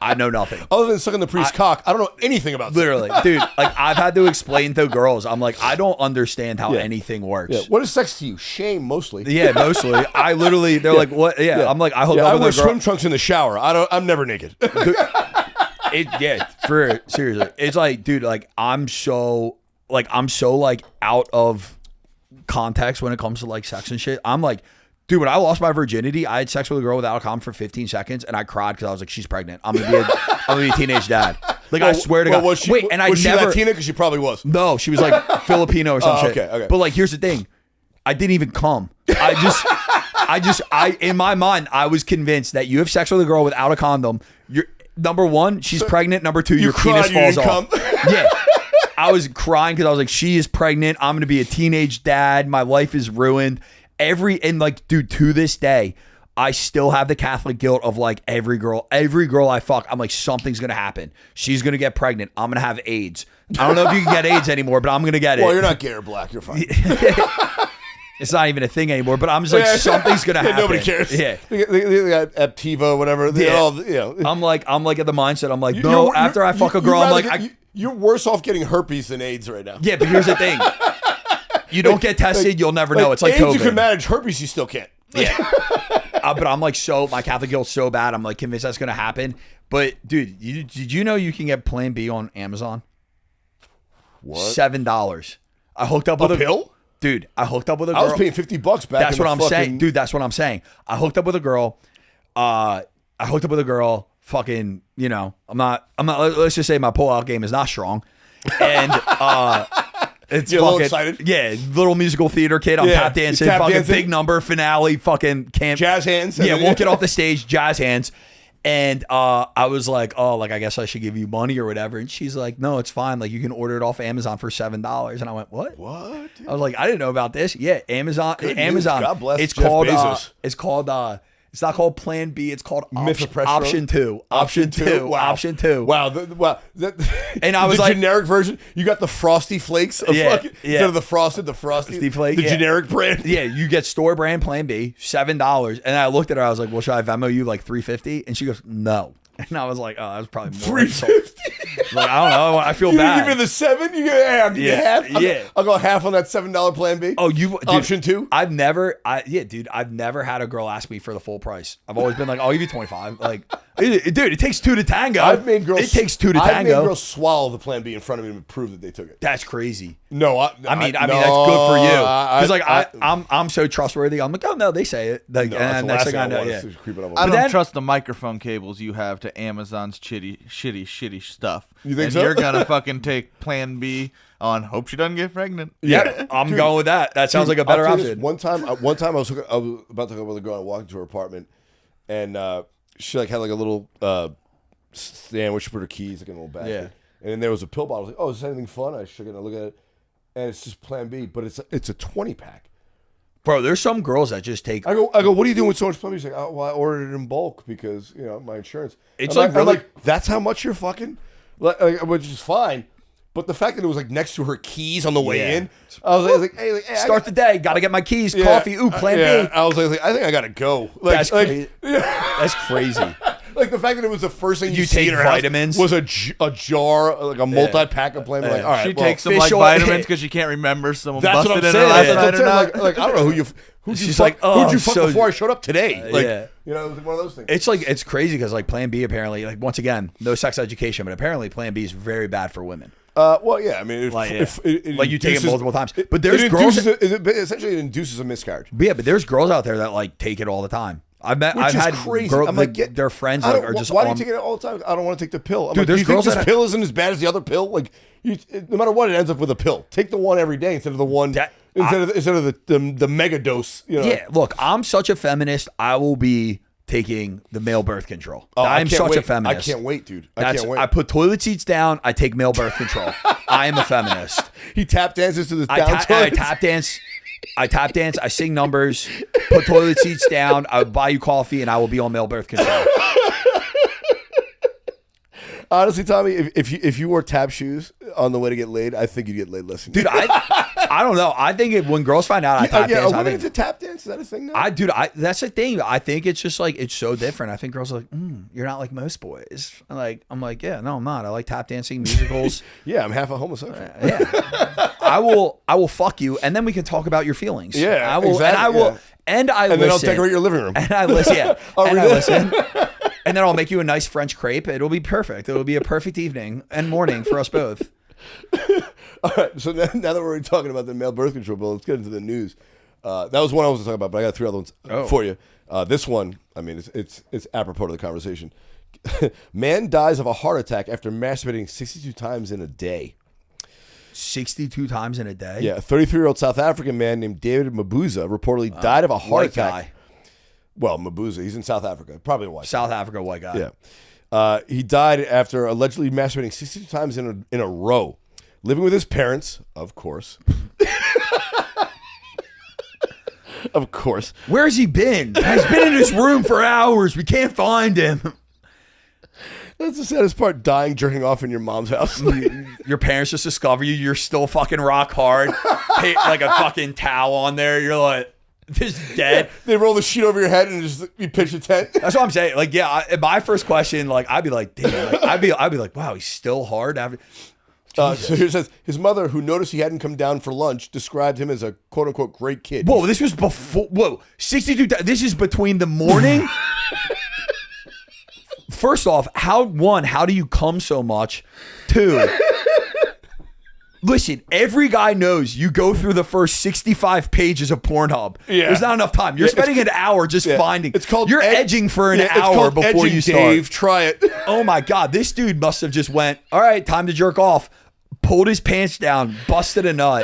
I know nothing. Other than sucking the priest's cock, I don't know anything about Literally, dude. Like I've had to explain to girls. I'm like, I don't understand how anything works. Yeah. What is sex to you? Shame, mostly. Yeah, mostly. I literally, they're like, what? Yeah. I'm like, I hook I up with wear a girl. swim trunks in the shower. I'm never naked. Seriously. It's like, dude, like I'm so out of context when it comes to like sex and shit. I'm like, dude, when I lost my virginity, I had sex with a girl without a condom for 15 seconds, and I cried because I was like, she's pregnant. I'm gonna be a teenage dad. Like I swear to God. Was she, Wait, and was I never. she Latina? Because she probably was. No, she was like Filipino or some shit. Okay. But like, here's the thing, I didn't even come. In my mind, I was convinced that you have sex with a girl without a condom. You're number one, she's pregnant. Number two, your penis falls off. Yeah. I was crying because I was like, she is pregnant. I'm going to be a teenage dad. My life is ruined. Dude, to this day, I still have the Catholic guilt of like every girl I fuck, I'm like, something's going to happen. She's going to get pregnant. I'm going to have AIDS. I don't know if you can get AIDS anymore, but I'm going to get it. Well, you're not gay or black. You're fine. It's not even a thing anymore, but I'm just like, something's going to happen. Nobody cares. Yeah. They got Aptiva, whatever. I'm like at the mindset. I'm like, no, after I fuck a girl, I'm like, you're worse off getting herpes than AIDS right now. Yeah, but here's the thing. You don't get tested, you'll never know. It's like AIDS, COVID. you can manage. Herpes, you still can't. Yeah. But I'm like, my Catholic guilt's so bad. I'm like convinced that's going to happen. But dude, did you know you can get Plan B on Amazon? What? $7. I hooked up with a pill? Dude, I hooked up with a girl. I was paying $50 back. That's what I'm saying. Dude, that's what I'm saying. I hooked up with a girl. Fucking, you know, I'm not, let's just say my pull-out game is not strong. And it's You're fucking, a little excited? Yeah, little musical theater kid. I'm tap dancing, fucking dancing. big number, finale, fucking camp. Jazz hands. Yeah, won't get off the stage, jazz hands. And I was like, oh, like I guess I should give you money or whatever. And she's like, no, it's fine. Like you can order it off Amazon for $7. And I went, what? What? Dude? I was like, I didn't know about this. Yeah, Amazon. Good Amazon. news. God bless It's Jeff called. Bezos. It's not called Plan B. It's called Misoprostol? Option 2. Option 2. Wow. Option 2. Wow. And I was the like, generic version. You got the Frosty Flakes of instead of the Frosty Flake, the generic brand. Yeah, you get store brand Plan B, $7. And I looked at her. I was like, well, should I Venmo you like $3.50? And she goes, no. And I was like, oh, that was probably more. $3.50. Like, I don't know. I feel bad. You give me the $7. You get I'll give you half. I'll go half on that $7 Plan B. Oh, dude, Option 2. I've never had a girl ask me for the full price. I've always been like, I'll give you 25. Like, dude, it takes two to tango. I've made girls. It takes two to I've tango. made girls swallow the Plan B in front of me to prove that they took it. That's crazy. No, I mean, no, that's good for you. Because I- I'm so trustworthy. I'm like, oh no, they say it. Like, No, that's and the next last thing thing I I know, want yeah. is creeping up on I me. don't then- trust the microphone cables you have to Amazon's shitty stuff. You think and so? You're gonna fucking take Plan B on. Hope she doesn't get pregnant. Yeah, I'm going with that. That sounds like a better I'll tell you this, option. One time I was about to go with a girl and walk into her apartment, and she like had like a little stand where she put her keys like in a little basket. Yeah. And then there was a pill bottle. I was like, oh, is this anything fun? I shook it and I look at it, and it's just Plan B, but it's a 20-pack. Bro, there's some girls that just take. I go. What are you doing with so much Plan B? She's like, oh, well, I ordered it in bulk because my insurance. It's I'm like really- I'm like, that's how much you're fucking, which is fine. But the fact that it was like next to her keys on the way Yeah. in, I was like, hey, Start the day. Got to get my keys, coffee. Ooh, Plan B. I was like, I think I gotta go. Like, That's crazy. That's crazy. Like the fact that it was the first thing you see take in her vitamins? house was a jar, like a multi-pack of Plan B. Like, all right, She well, takes some like fish oil- vitamins because she can't remember someone that's what busted I'm in saying. her last That's what night I'm or saying. not. Like I don't know who'd you She's fuck, like, oh, who'd you fuck so- before I showed up today? Like, yeah. it was like one of those things. It's crazy because like Plan B apparently, like once again, no sex education, but apparently Plan B is very bad for women. Well, yeah. I mean, Like, if yeah. it Like, you take it induces- multiple times. But there's it girls essentially it induces a miscarriage. But yeah, but there's girls out there that like take it all the time. I've Which is had crazy. girls, I'm like, their friends I like don't- are just why do on. you take it all the time? I don't want to take the pill. I'm Dude, like, there's do you think girls this that- pill isn't as bad as the other pill? Like, no matter what, it ends up with a pill. Take the one every day instead of the one instead of the mega dose. Yeah, look, I'm such a feminist. I will be taking the male birth control. Oh, I I'm can't such a wait. feminist. I can't wait, dude. I can't wait. I put toilet seats down. I take male birth control. I am a feminist. He tap dances to the I down tap dance. I tap dance. I sing numbers. Put toilet seats down. I will buy you coffee, and I will be on male birth control. Honestly, Tommy, if you wore tap shoes on the way to get laid, I think you'd get laid less. Dude, I don't know. I think when girls find out I tap dance, are I women think into tap dance? Is that a thing now? that's the thing. I think it's just like it's so different. I think girls are like, you're not like most boys. I'm like, yeah, no, I'm not. I like tap dancing, musicals. Yeah, I'm half a homosexual. Yeah, I will fuck you, and then we can talk about your feelings. Yeah, I will, exactly, and I will, yeah. and I And listen, then I'll decorate your living room. and I listen, yeah, I'll and read I it. listen, and then I'll make you a nice French crepe. It'll be perfect. It'll be a perfect evening and morning for us both. All right, so now that we're already talking about the male birth control bill, let's get into the news. That was one I was talking about, but I got 3 other ones for you. This one, I mean, it's apropos to the conversation. Man dies of a heart attack after masturbating 62 times in a day. 62 times in a day. Yeah, a 33-year-old South African man named David Mabuza reportedly died of a heart white attack. guy. Well, Mabuza, he's in South Africa, probably a white. South Africa white guy. Yeah. He died after allegedly masturbating 62 times in a row, living with his parents, of course. Of course. Where's he been? He's been in his room for hours. We can't find him. That's the saddest part, dying jerking off in your mom's house. Your parents just discover you. You're still fucking rock hard. Like a fucking towel on there. You're like, just dead. They roll the sheet over your head and just you pitch a tent. That's what I'm saying. Like, yeah, my first question, like, I'd be like, damn. Like, I'd be like, wow, he's still hard after. So here it says, his mother, who noticed he hadn't come down for lunch, described him as a quote-unquote great kid. Whoa, this was before. Whoa, 62. This is between the morning. First off, how do you come so much? Two, listen, every guy knows you go through the first 65 pages of Pornhub. Yeah. There's not enough time. You're spending an hour just finding. It's called You're edging for an hour before you start. Dave, try it. Oh my God, this dude must have just went, all right, time to jerk off. Pulled his pants down, busted a nut,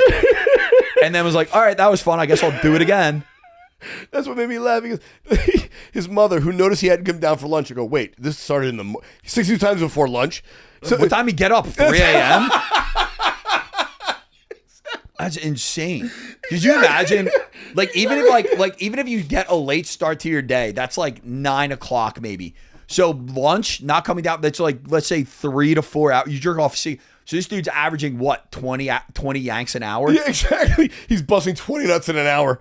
and then was like, all right, that was fun. I guess I'll do it again. That's what made me laugh, because his mother, who noticed he hadn't come down for lunch, I go, wait, this started in the 62 times before lunch. So what time you get up? 3 a.m. That's insane. Could you imagine? Like even if you get a late start to your day, that's like 9 o'clock maybe. So lunch not coming down. That's like, let's say 3 to 4 hours. You jerk off. See, so this dude's averaging what 20 yanks an hour. Yeah, exactly. He's busting 20 nuts in an hour.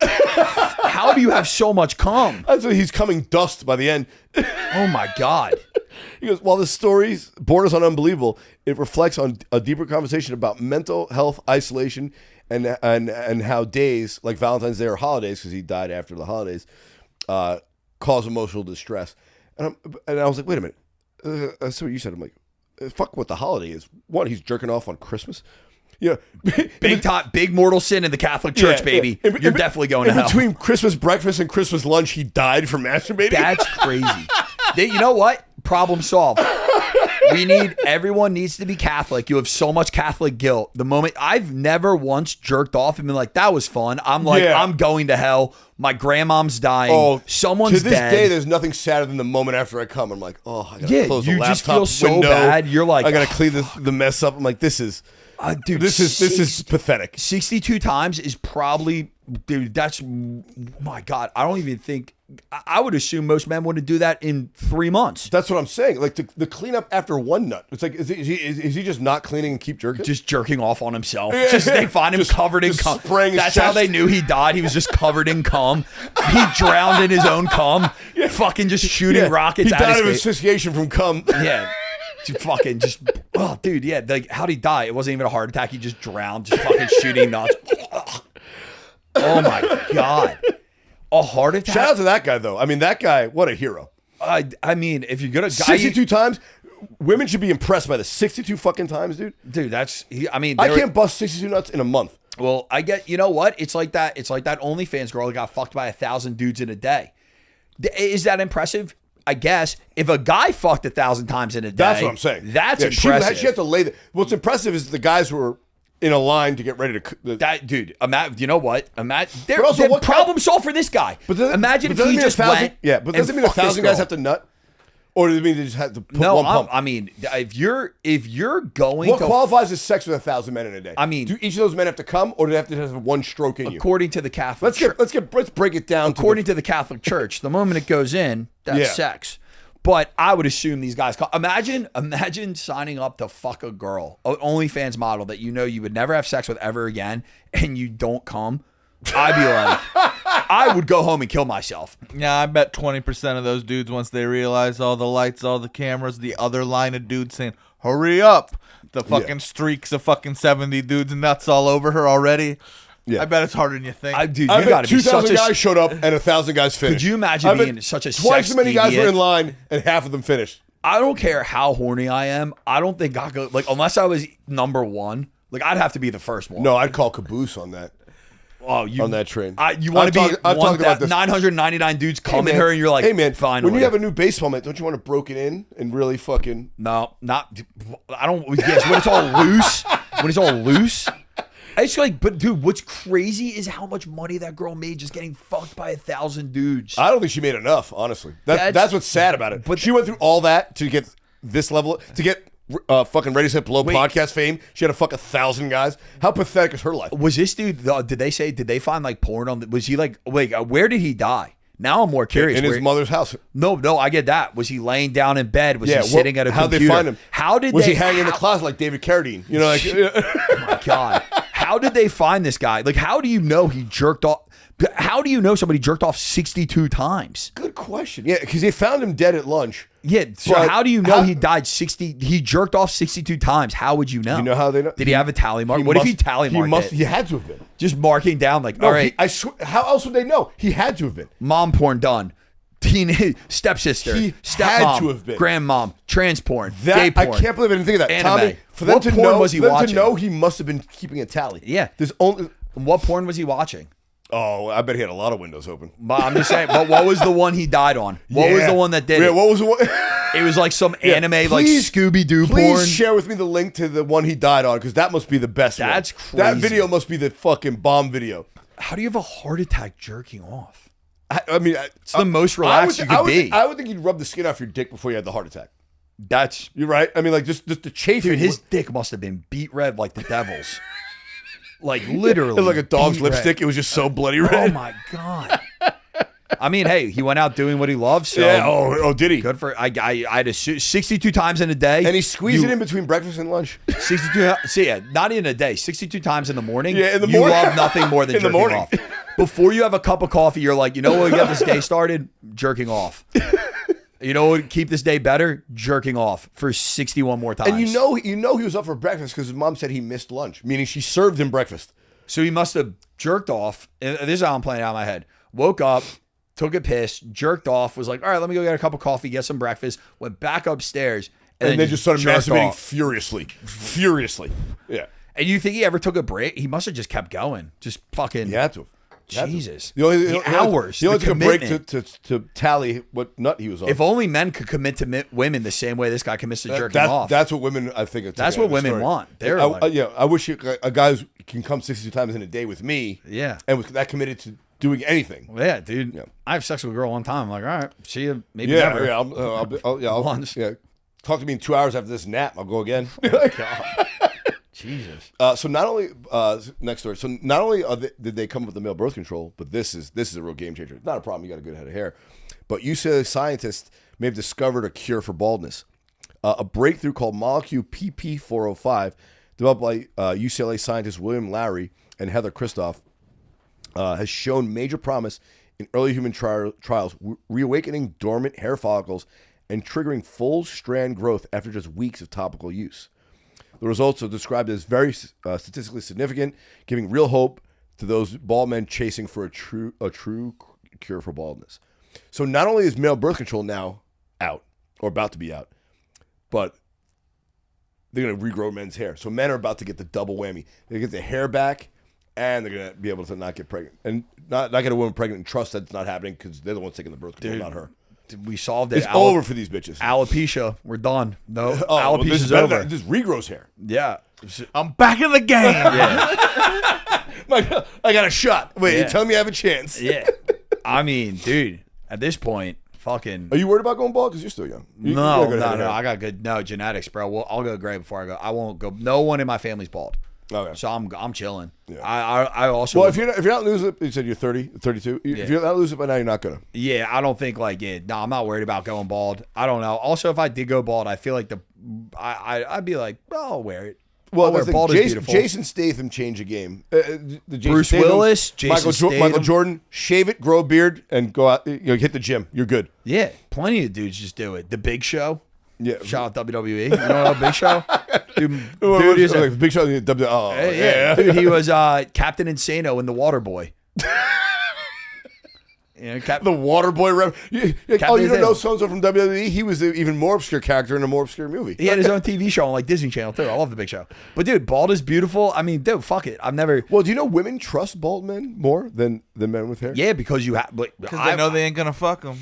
How do you have so much cum? That's why he's coming dust by the end. Oh my God. He goes, while the stories borders on unbelievable, it reflects on a deeper conversation about mental health, isolation, and how days like Valentine's Day or holidays, because he died after the holidays, cause emotional distress. And I was like, wait a minute. That's what you said. I'm like, fuck what the holiday is. One, he's jerking off on Christmas. Yeah, big mortal sin in the Catholic Church, baby. Yeah. You're definitely going to hell. Between Christmas breakfast and Christmas lunch, he died from masturbating. That's crazy. You know what? Problem solved. Everyone needs to be Catholic. You have so much Catholic guilt. The moment I've never once jerked off and been like, that was fun. I'm like, I'm going to hell. My grandmom's dying. Oh, someone's dead. To this day, there's nothing sadder than the moment after I come. I'm like, oh, I gotta close the laptop you just feel so window. bad. You're like, I gotta clean the mess up. I'm like, this is. Dude, this is pathetic. 62 times is probably, dude. That's, my God. I don't even think. I would assume most men wouldn't do that in 3 months. That's what I'm saying. Like the cleanup after one nut. It's like, is he just not cleaning and keep jerking? Just jerking off on himself. They find him covered in cum. That's how they knew he died. He was just covered in cum. He drowned in his own cum. Fucking just shooting rockets. He died of asphyxiation from cum. Yeah. Fucking just, oh, dude, yeah. Like, how'd he die? It wasn't even a heart attack. He just drowned, just fucking shooting nuts. Oh my God. A heart attack? Shout out to that guy, though. I mean, that guy, what a hero. I mean, if you're gonna 62 times, women should be impressed by the 62 fucking times, dude. Dude, I can't bust 62 nuts in a month. Well, you know what? It's like that OnlyFans girl that got fucked by 1,000 dudes in a day. Is that impressive? I guess if a guy fucked 1,000 times in a day, that's what I'm saying. That's impressive. She had to lay. What's impressive is the guys who were in a line to get ready to. Dude, you know what? They're problem solved for this guy. But imagine if he just went. Yeah, but doesn't mean 1,000 guys have to nut, or does it mean they just have to put one pump? I mean, if you're going, what qualifies as sex with 1,000 men in a day? I mean, do each of those men have to come, or do they have to have one stroke in you? According to the Catholic, let's break it down. According to the Catholic Church, the moment it goes in, that's sex. But I would assume these guys imagine signing up to fuck a girl, an OnlyFans model that you know you would never have sex with ever again, and you don't come. I'd be like, I would go home and kill myself. Yeah, I bet 20% of those dudes, once they realize all the lights, all the cameras, the other line of dudes saying, hurry up. The fucking streaks of fucking 70 dudes nuts all over her already. Yeah. I bet it's harder than you think. Dude, you got to be 2,000 guys showed up and 1,000 guys finished. Could you imagine being such a twice as many guys were in line and half of them finished? I don't care how horny I am. I don't think I could, unless I was number one, I'd have to be the first one. No, I'd call caboose on that. Oh, on that train. You want to be one that 999 dudes come in her and you're like, hey man, finally. When you have a new baseball mitt, don't you want to broke it in and really fucking? No, I don't. Yes, when it's all loose. When it's all loose. It's like, but dude, what's crazy is how much money that girl made just getting fucked by 1,000 dudes. I don't think she made enough, honestly. That's what's sad about it. But she went through all that to get this level, to get fucking Ready Set Blow podcast fame. She had to fuck 1,000 guys. How pathetic is her life? Was this dude? Did they find like porn on? Was he like? Wait, where did he die? Now I'm more curious. In his mother's house. No, I get that. Was he laying down in bed? Was he sitting at a computer? How'd they find him? Was he hanging in the closet like David Carradine? You know, like. Oh my God. How did they find this guy? Like, how do you know he jerked off? How do you know somebody jerked off 62 times? Good question. Yeah, because they found him dead at lunch. Yeah. So how do you know he died 60? He jerked off 62 times. How would you know? You know how they know? Did he have a tally mark? What if he tally marked it? He had to have been. Just marking down like, all right. I swear, how else would they know? He had to have been. Mom porn done. Teen stepsister. He stepmom, had to have been. Grandmom. Trans porn. Gay porn. I can't believe I didn't think of that. Anime. Tommy, for them What to porn know, was he for them watching? to know, he must have been keeping a tally. Yeah. There's only. What porn was he watching? Oh, I bet he had a lot of windows open. But I'm just saying. But what was the one he died on? What was the one that did it? What was the one? It was like some anime, like Please- Scooby Doo porn. Please share with me the link to the one he died on, because that must be the best one. That's That crazy. video must be the fucking bomb video. How do you have a heart attack jerking off? I mean, It's the most relaxed you could be. I would think you'd rub the skin off your dick before you had the heart attack. That's You're right. I mean, like just the chafing. dude. His dick must have been beet red like the devil's. Like literally, It was like a dog's beet red. lipstick. It was just so bloody red. Oh my God. I mean, hey, he went out doing what he loves. So Yeah. Oh, did he? good for. I had to 62 times in a day. And he squeezed it in between breakfast and lunch. 62. See, yeah, not in a day. 62 times in the morning. Yeah, in the you morning. love nothing more than In the jerking morning. off. Before you have a cup of coffee, you're like, you know what? We get this day started. Jerking off. You know what would keep this day better? Jerking off for 61 more times. And you know he was up for breakfast because his mom said he missed lunch, meaning she served him breakfast. So he must have jerked off. And this is how I'm playing it out in my head. Woke up, took a piss, jerked off, was like, all right, let me go get a cup of coffee, get some breakfast, went back upstairs. And then just started jerked masturbating off. furiously. Yeah. And you think he ever took a break? He must have just kept going. Just fucking. He had to. Jesus. The hours. He only the took a break commitment. to tally what nut he was on. If only men could commit to women the same way this guy commits to jerking off. That's what women, I think. That's what women want. They're I wish a guy who can come 62 times in a day with me. Yeah. And was that committed to doing anything. Yeah, dude. Yeah. I have sex with a girl one time. I'm like, all right, see you. Maybe Yeah, never. I'll Once. yeah. Talk to me in 2 hours after this nap. I'll go again. Jesus. So not only next story. So not only did they come up with the male birth control, but this is a real game changer. It's not a problem. You got a good head of hair, but UCLA scientists may have discovered a cure for baldness. A breakthrough called molecule PP405, developed by UCLA scientists William Larry and Heather Christoph, has shown major promise in early human trials, reawakening dormant hair follicles and triggering full strand growth after just weeks of topical use. The results are described as very statistically significant, giving real hope to those bald men chasing for a true cure for baldness. So not only is male birth control now out, or about to be out, but they're going to regrow men's hair. So men are about to get the double whammy. They get the hair back, and they're going to be able to not get pregnant. And not get a woman pregnant and trust that it's not happening because they're the ones taking the birth control, not her. We solved it. It's over for these bitches. Alopecia. We're done. No. Well, this Alopecia's is better over. than- This regrows hair. Yeah. I'm back in the game. Yeah. I got a shot. Wait, Yeah. you tell me I have a chance. Yeah. I mean, dude, at this point, fucking. Are you worried about going bald? Because you're still young. You No, got good no, head of no. hair. I got good. No, genetics, bro. Well, I'll go gray before I go. I won't go. No one in my family's bald. Okay. So I'm chilling. Yeah. I also. Well, if you're not losing it, you said you're 30, 32. If you're not losing it by now, you're not going to. Yeah, I don't think no, I'm not worried about going bald. I don't know. Also, if I did go bald, I feel like I'd be like, well, I'll wear it. Well, I'll wear the bald thing, is beautiful. Jason Statham changed the game. The Jason Bruce Statham, Willis, Jason Michael Statham. Jordan, shave it, grow a beard, and go out. Hit the gym. You're good. Yeah, plenty of dudes just do it. The Big Show. Yeah. Shout out WWE. You know what Big Show? Dude is like Big Show. Oh, yeah. Dude, he was Captain Insano in The Water Boy. The Water Boy rep. You don't know so-and-so from WWE? He was an even more obscure character in a more obsure movie. He had his own TV show on like Disney Channel too. I love The Big Show. But dude, bald is beautiful. I mean, dude, fuck it. I've never. Well, do you know women trust bald men more than men with hair? Yeah, because you have. Because they know they ain't gonna fuck them.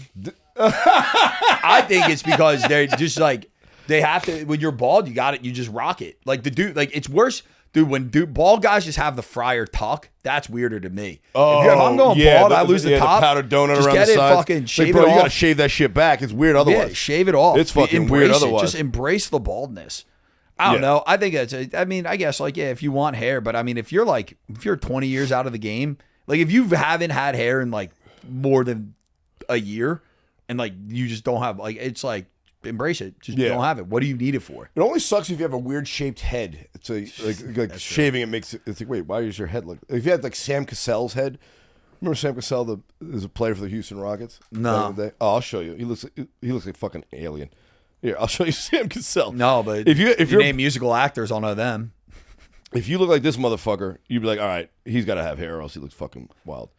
I think it's because they're just like they have to. When you're bald, you got it. You just rock it. Like the dude. Like it's worse. Dude, when bald guys just have the friar tuck, that's weirder to me. Oh, if I'm going bald, I lose the top. The powdered donut just around get the it, sides. fucking shave You it gotta off. shave that shit back. It's weird otherwise. Yeah, shave it off. It's fucking Embrace weird it. otherwise. Just embrace the baldness. I don't know. I think I mean, I guess like, yeah, if you want hair, but I mean, if you're 20 years out of the game, like if you haven't had hair in like more than a year and like you just don't have like, it's like, embrace it. Just don't have it. What do you need it for? It only sucks if you have a weird shaped head. It's like shaving it makes it. It's like, wait, why does your head look? If you had like Sam Cassell's head, remember Sam Cassell? Is a player for the Houston Rockets. No. Oh, I'll show you. He looks like a fucking alien. Here, I'll show you Sam Cassell. No, but if you name musical actors, I'll know them. If you look like this motherfucker, you'd be like, all right, he's got to have hair, or else he looks fucking wild.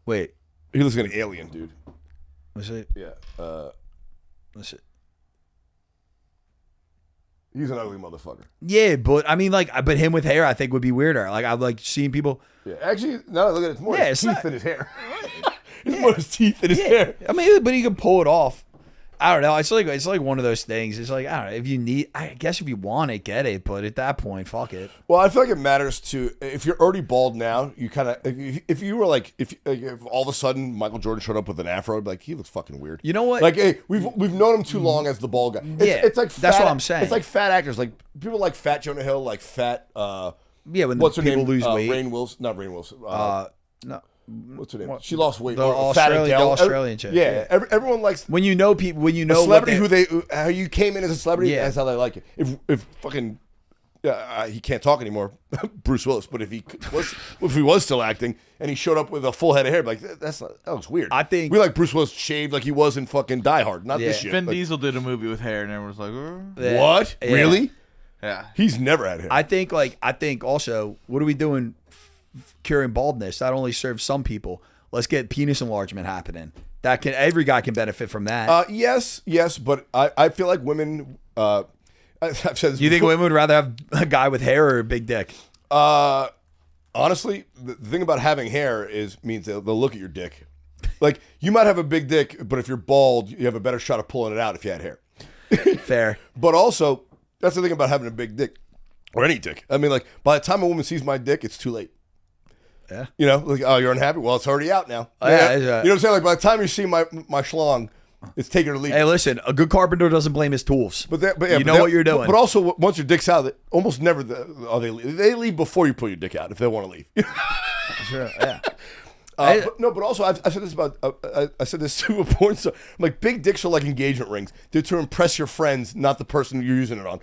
Wait, he looks like an alien, dude. Was it? Yeah. Was it? He's an ugly motherfucker. Yeah, but I mean, like, but him with hair, I think would be weirder. Like, I've like seen people. Yeah, actually, no, look at it. It's more his teeth not... than his hair. It's more his teeth than his hair. I mean, but he can pull it off. I don't know. It's like one of those things. It's like, I don't know. If you need, I guess if you want it, get it. But at that point, fuck it. Well, I feel like it matters to, if you're already bald now, you kind of, if you were like, if all of a sudden Michael Jordan showed up with an afro, I'd be like, he looks fucking weird. You know what? Like, hey, we've known him too long as the bald guy. It's like that's what I'm saying. It's like fat actors. Like people like Fat Jonah Hill, like fat. When what's her people name? lose weight. Rainn Wilson, not Rainn Wilson. No. What's her name? She lost weight. The Australian chick. Yeah, everyone likes when you know people. When you know a celebrity how you came in as a celebrity. Yeah. That's how they like it. If fucking he can't talk anymore, Bruce Willis. But if he was still acting and he showed up with a full head of hair, like that looks weird. I think we like Bruce Willis shaved like he was in fucking Die Hard, not this shit. Vin Diesel did a movie with hair, and everyone was like, "What? Yeah. Really? Yeah, he's never had hair." I think also, what are we doing? Curing baldness that only serves some people. Let's get penis enlargement happening. Every guy can benefit from that. Yes, but I feel like women. I've said this. You think women would rather have a guy with hair or a big dick? Honestly, the thing about having hair means they'll look at your dick. Like you might have a big dick, but if you're bald, you have a better shot of pulling it out if you had hair. Fair. But also, that's the thing about having a big dick or any dick. I mean, like by the time a woman sees my dick, it's too late. Yeah. You know, like, oh, you're unhappy? Well, it's already out now. Yeah. You know what I'm saying? Like, by the time you see my schlong, it's take it or leave. Hey, listen, a good carpenter doesn't blame his tools. But you know what you're doing. But also, once your dick's out, almost never they leave. They leave before you pull your dick out if they want to leave. Sure, yeah. But also, I said this about, I said this to a porn star. I'm like, big dicks are like engagement rings. They're to impress your friends, not the person you're using it on.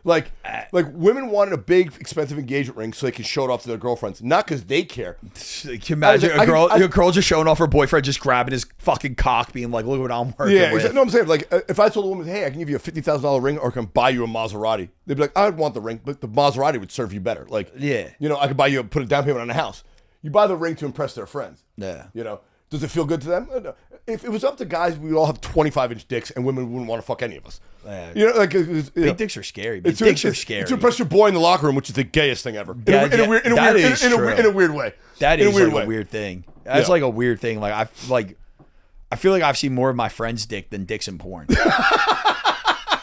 Like women wanted a big, expensive engagement ring so they can show it off to their girlfriends, not because they care. Can you imagine a girl just showing off her boyfriend, just grabbing his fucking cock, being like, "Look what I'm working with." Yeah, no, I'm saying like if I told a woman, "Hey, I can give you a $50,000 ring, or I can buy you a Maserati," they'd be like, "I'd want the ring, but the Maserati would serve you better." Like, yeah, you know, I could put a down payment on a house. You buy the ring to impress their friends. Yeah, you know. Does it feel good to them? No. If it was up to guys, we'd all have 25-inch dicks, and women wouldn't want to fuck any of us. You know, like big dicks are scary. Dicks are scary. It's to impress your boy in the locker room, which is the gayest thing ever. In a weird way. That is like a weird thing. That's like a weird thing. Like I feel like I've seen more of my friend's dick than dicks in porn.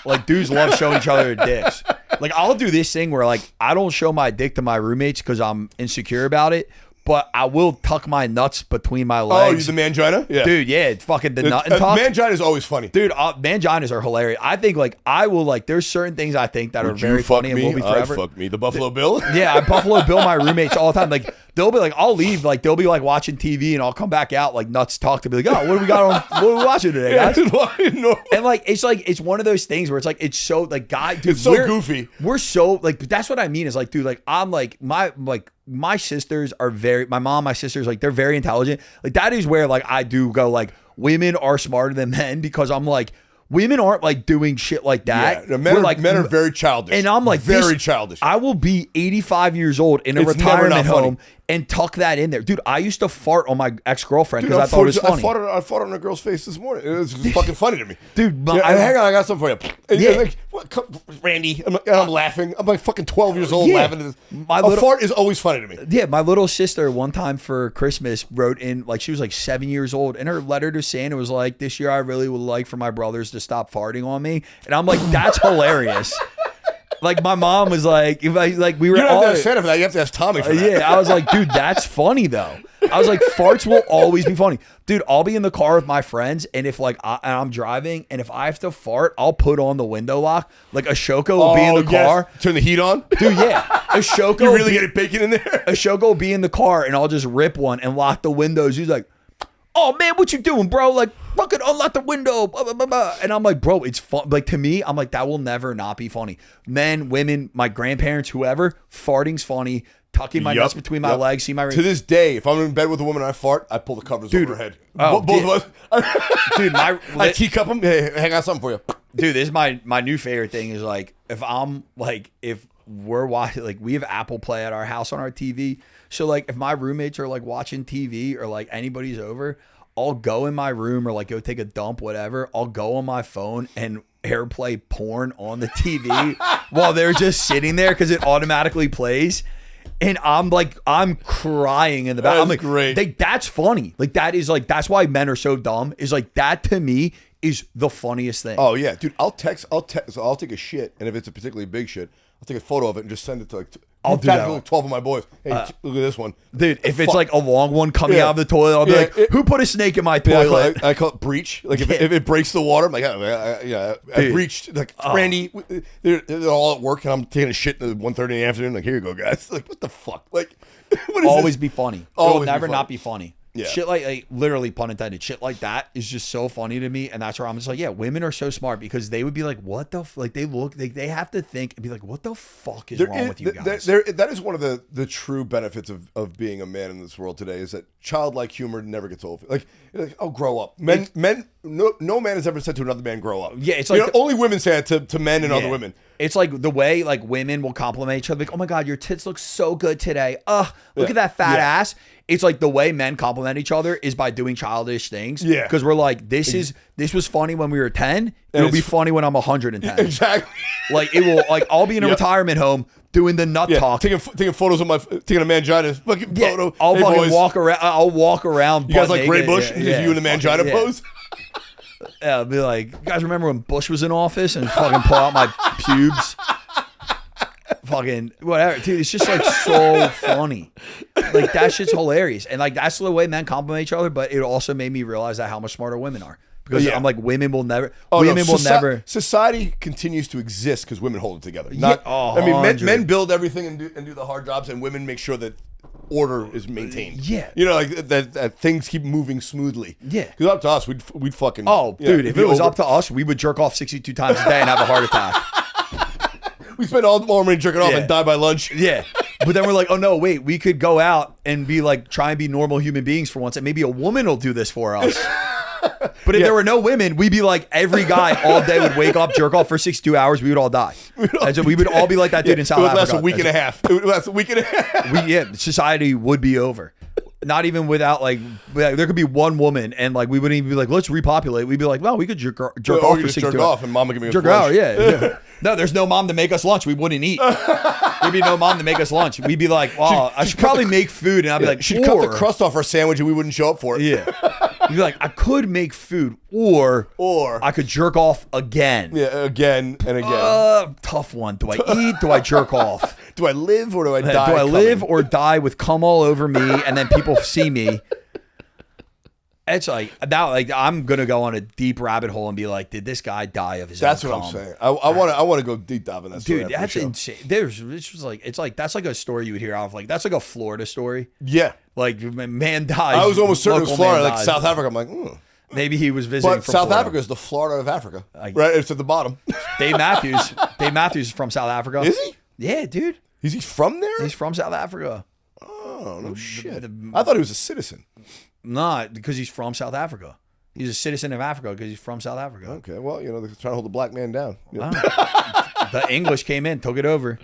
Like dudes love showing each other their dicks. Like I'll do this thing where like I don't show my dick to my roommates because I'm insecure about it. But I will tuck my nuts between my legs. Oh, the mangina? Yeah. Dude, yeah, it's fucking the nut and tuck. Mangina is always funny. Dude, manginas are hilarious. I think, like, I will, like, there's certain things I think that are very funny and will be forever. Fuck me. The Buffalo Bill? Yeah, I Buffalo Bill my roommates all the time. Like, they'll be like, I'll leave. Like, they'll be, like, watching TV and I'll come back out, like, nuts tucked to be like, oh, what do we got on? What are we watching today, guys? And, like, it's one of those things where it's, like, it's so, like, dude. It's so goofy. We're so, like, that's what I mean is, like, dude, like, I'm, like, my sisters are my mom, my sisters, like, they're very intelligent. Like, that is where, like, I do go, like, women are smarter than men because I'm like, women aren't like doing shit like that. Yeah, men are very childish. And I'm like, very childish. I will be 85 years old in a retirement home and tuck that in there. Dude, I used to fart on my ex-girlfriend because I thought it was funny. I farted on a girl's face this morning. It was fucking funny to me. Dude, hang on, I got something for you. And like, Randy, I'm laughing. I'm like fucking 12 years old laughing at this. A fart is always funny to me. Yeah, my little sister one time for Christmas wrote in, like, she was like 7 years old, and her letter to Santa was like, this year I really would like for my brothers to stop farting on me. And I'm like, that's hilarious. Like, my mom was like, we were you don't all have to ask Santa for that. You have to ask Tommy for that. Yeah, I was like, dude, that's funny though. I was like, farts will always be funny. Dude, I'll be in the car with my friends, and if like I'm driving, and if I have to fart, I'll put on the window lock. Like Ashoka will be in the car. Turn the heat on. Dude, yeah. Ashoka You really get it bacon in there? Ashoka will be in the car, and I'll just rip one and lock the windows. He's like, oh man, what you doing, bro? Like, fucking unlock the window. Blah, blah, blah, blah. And I'm like, bro, it's fun. Like, to me, I'm like, that will never not be funny. Men, women, my grandparents, whoever, farting's funny. Tucking my nuts between my legs. See my To this day, if I'm in bed with a woman and I fart, I pull the covers over her head. Oh, Both of us. Dude, I teacup them. Hey, I got something for you. Dude, this is my new favorite thing is like, if we're watching, like, we have Apple Play at our house on our TV. So like, if my roommates are like watching TV or like anybody's over, I'll go in my room or like go take a dump, whatever. I'll go on my phone and AirPlay porn on the TV while they're just sitting there because it automatically plays. And I'm crying in the back. I'm like, great. That's funny. Like, that is like, that's why men are so dumb. Is like, that to me is the funniest thing. Oh yeah, dude. I'll take a shit, and if it's a particularly big shit, I'll take a photo of it and just send it to like. I'll do that. Like 12 of my boys. Hey, look at this one, dude. If it's like a long one coming out of the toilet, I'll be like, "Who put a snake in my toilet?" I call it breach. Like if it breaks the water, I'm like, I breached. Like Randy, they're all at work, and I'm taking a shit at 1:30 in the afternoon. Like, here you go, guys. Like, what the fuck? Like, what is always this? be funny. Always It'll never be funny. not be funny. Yeah. Shit like literally pun intended. Shit like that is just so funny to me, and that's where I'm just like, yeah, women are so smart because they would be like, what the like they look like they have to think and be like, what the fuck is wrong with you guys? That is one of the true benefits of being a man in this world today is that childlike humor never gets old. Like oh, grow up. No man has ever said to another man, grow up. Yeah, it's like only women say it to men and other women. It's like the way like women will compliment each other, like, oh my God, your tits look so good today. Look at that fat ass. It's like the way men compliment each other is by doing childish things. Yeah. Because we're like, this was funny when we were 10. It'll be funny when I'm 110. Exactly. Like it will, like I'll be in a retirement home doing the nut talk. Taking photos of taking a mangina fucking photo. I'll hey, fucking boys. walk around. I'll walk around. You guys like Gray naked. Bush? Yeah, you in the mangina pose? Yeah, I'll be like, you guys remember when Bush was in office and fucking pull out my pubes? Fucking whatever, dude. It's just like so funny. Like that shit's hilarious, and like that's the way men compliment each other. But it also made me realize that how much smarter women are because I'm like, women will never. Society continues to exist because women hold it together. Men build everything and do the hard jobs, and women make sure that order is maintained. Yeah, like that things keep moving smoothly. Yeah, because up to us, we'd fucking. Oh, dude, if it was up to us, we would jerk off 62 times a day and have a heart attack. We spend all the morning jerking off and die by lunch. Yeah. But then we're like, oh no, wait, we could go out and be like, try and be normal human beings for once. And maybe a woman will do this for us. But if there were no women, we'd be like, every guy all day would wake up, jerk off for 62 hours. We would all die. And so we would all be like that dude in South Africa. It would last a week and a half. It would last a week and a half. Society would be over. Not even without like there could be one woman and like we wouldn't even be like, let's repopulate. We'd be like, well, we could jerk off for 62 hours. Jerk off and mom would give me a jerk hour. Yeah. No, there's no mom to make us lunch. We wouldn't eat. There'd be no mom to make us lunch. We'd be like, well, I should probably make food. And I'd be like, she'd cut the crust off our sandwich and we wouldn't show up for it. Yeah. You'd be like, I could make food or I could jerk off again. Yeah, again and again. Tough one. Do I eat? Do I jerk off? Do I live or do I die? Do I live or die with cum all over me and then people see me? It's like now, like I'm gonna go on a deep rabbit hole and be like, did this guy die of his own cum? That's what I'm saying. I want to go deep dive in that story. Dude, that's insane. It's like that's like a story you would hear out of like that's like a Florida story. Yeah, like man dies. I was almost certain it was Florida, like South Africa. I'm like, maybe he was visiting. But from South Florida. Africa is the Florida of Africa, right? It's at the bottom. Dave Matthews is from South Africa. Is he? Yeah, dude. Is he from there? He's from South Africa. Oh no shit! I thought he was a citizen. Not because he's from South Africa. He's a citizen of Africa because he's from South Africa. Okay, well, they're trying to hold the black man down. The English came in, took it over.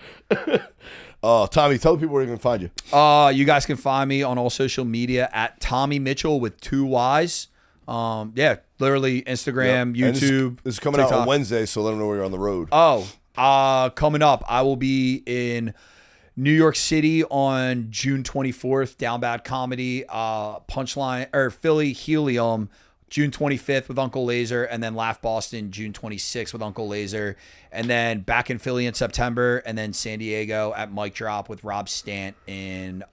Tommy, tell the people where you can find you. You guys can find me on all social media at Tommy Mitchell with 2 Y's. Literally Instagram, YouTube. This is coming TikTok. out on Wednesday, so let them know where you're on the road. Coming up, I will be in New York City on June 24th, Down Bad Comedy, Punchline, or Philly Helium, June 25th with Uncle Laser, and then Laugh Boston, June 26th with Uncle Laser, and then back in Philly in September, and then San Diego at Mic Drop with Rob Stant in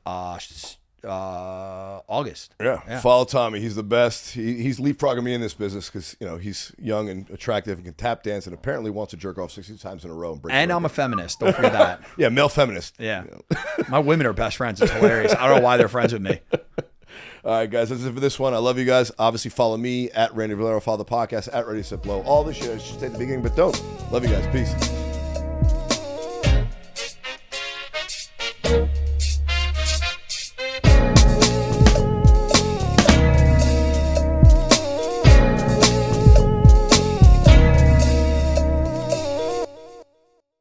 August. Yeah. Follow Tommy. He's the best. He's leapfrogging me in this business because he's young and attractive and can tap dance and apparently wants to jerk off 60 times in a row. And I'm a feminist. Don't forget that. Yeah, male feminist. Yeah. My women are best friends. It's hilarious. I don't know why they're friends with me. All right, guys, that's it for this one. I love you guys. Obviously, follow me at Randy Valero. Follow the podcast at Ready Set Blow. All this shit I should say at the beginning, but don't. Love you guys. Peace.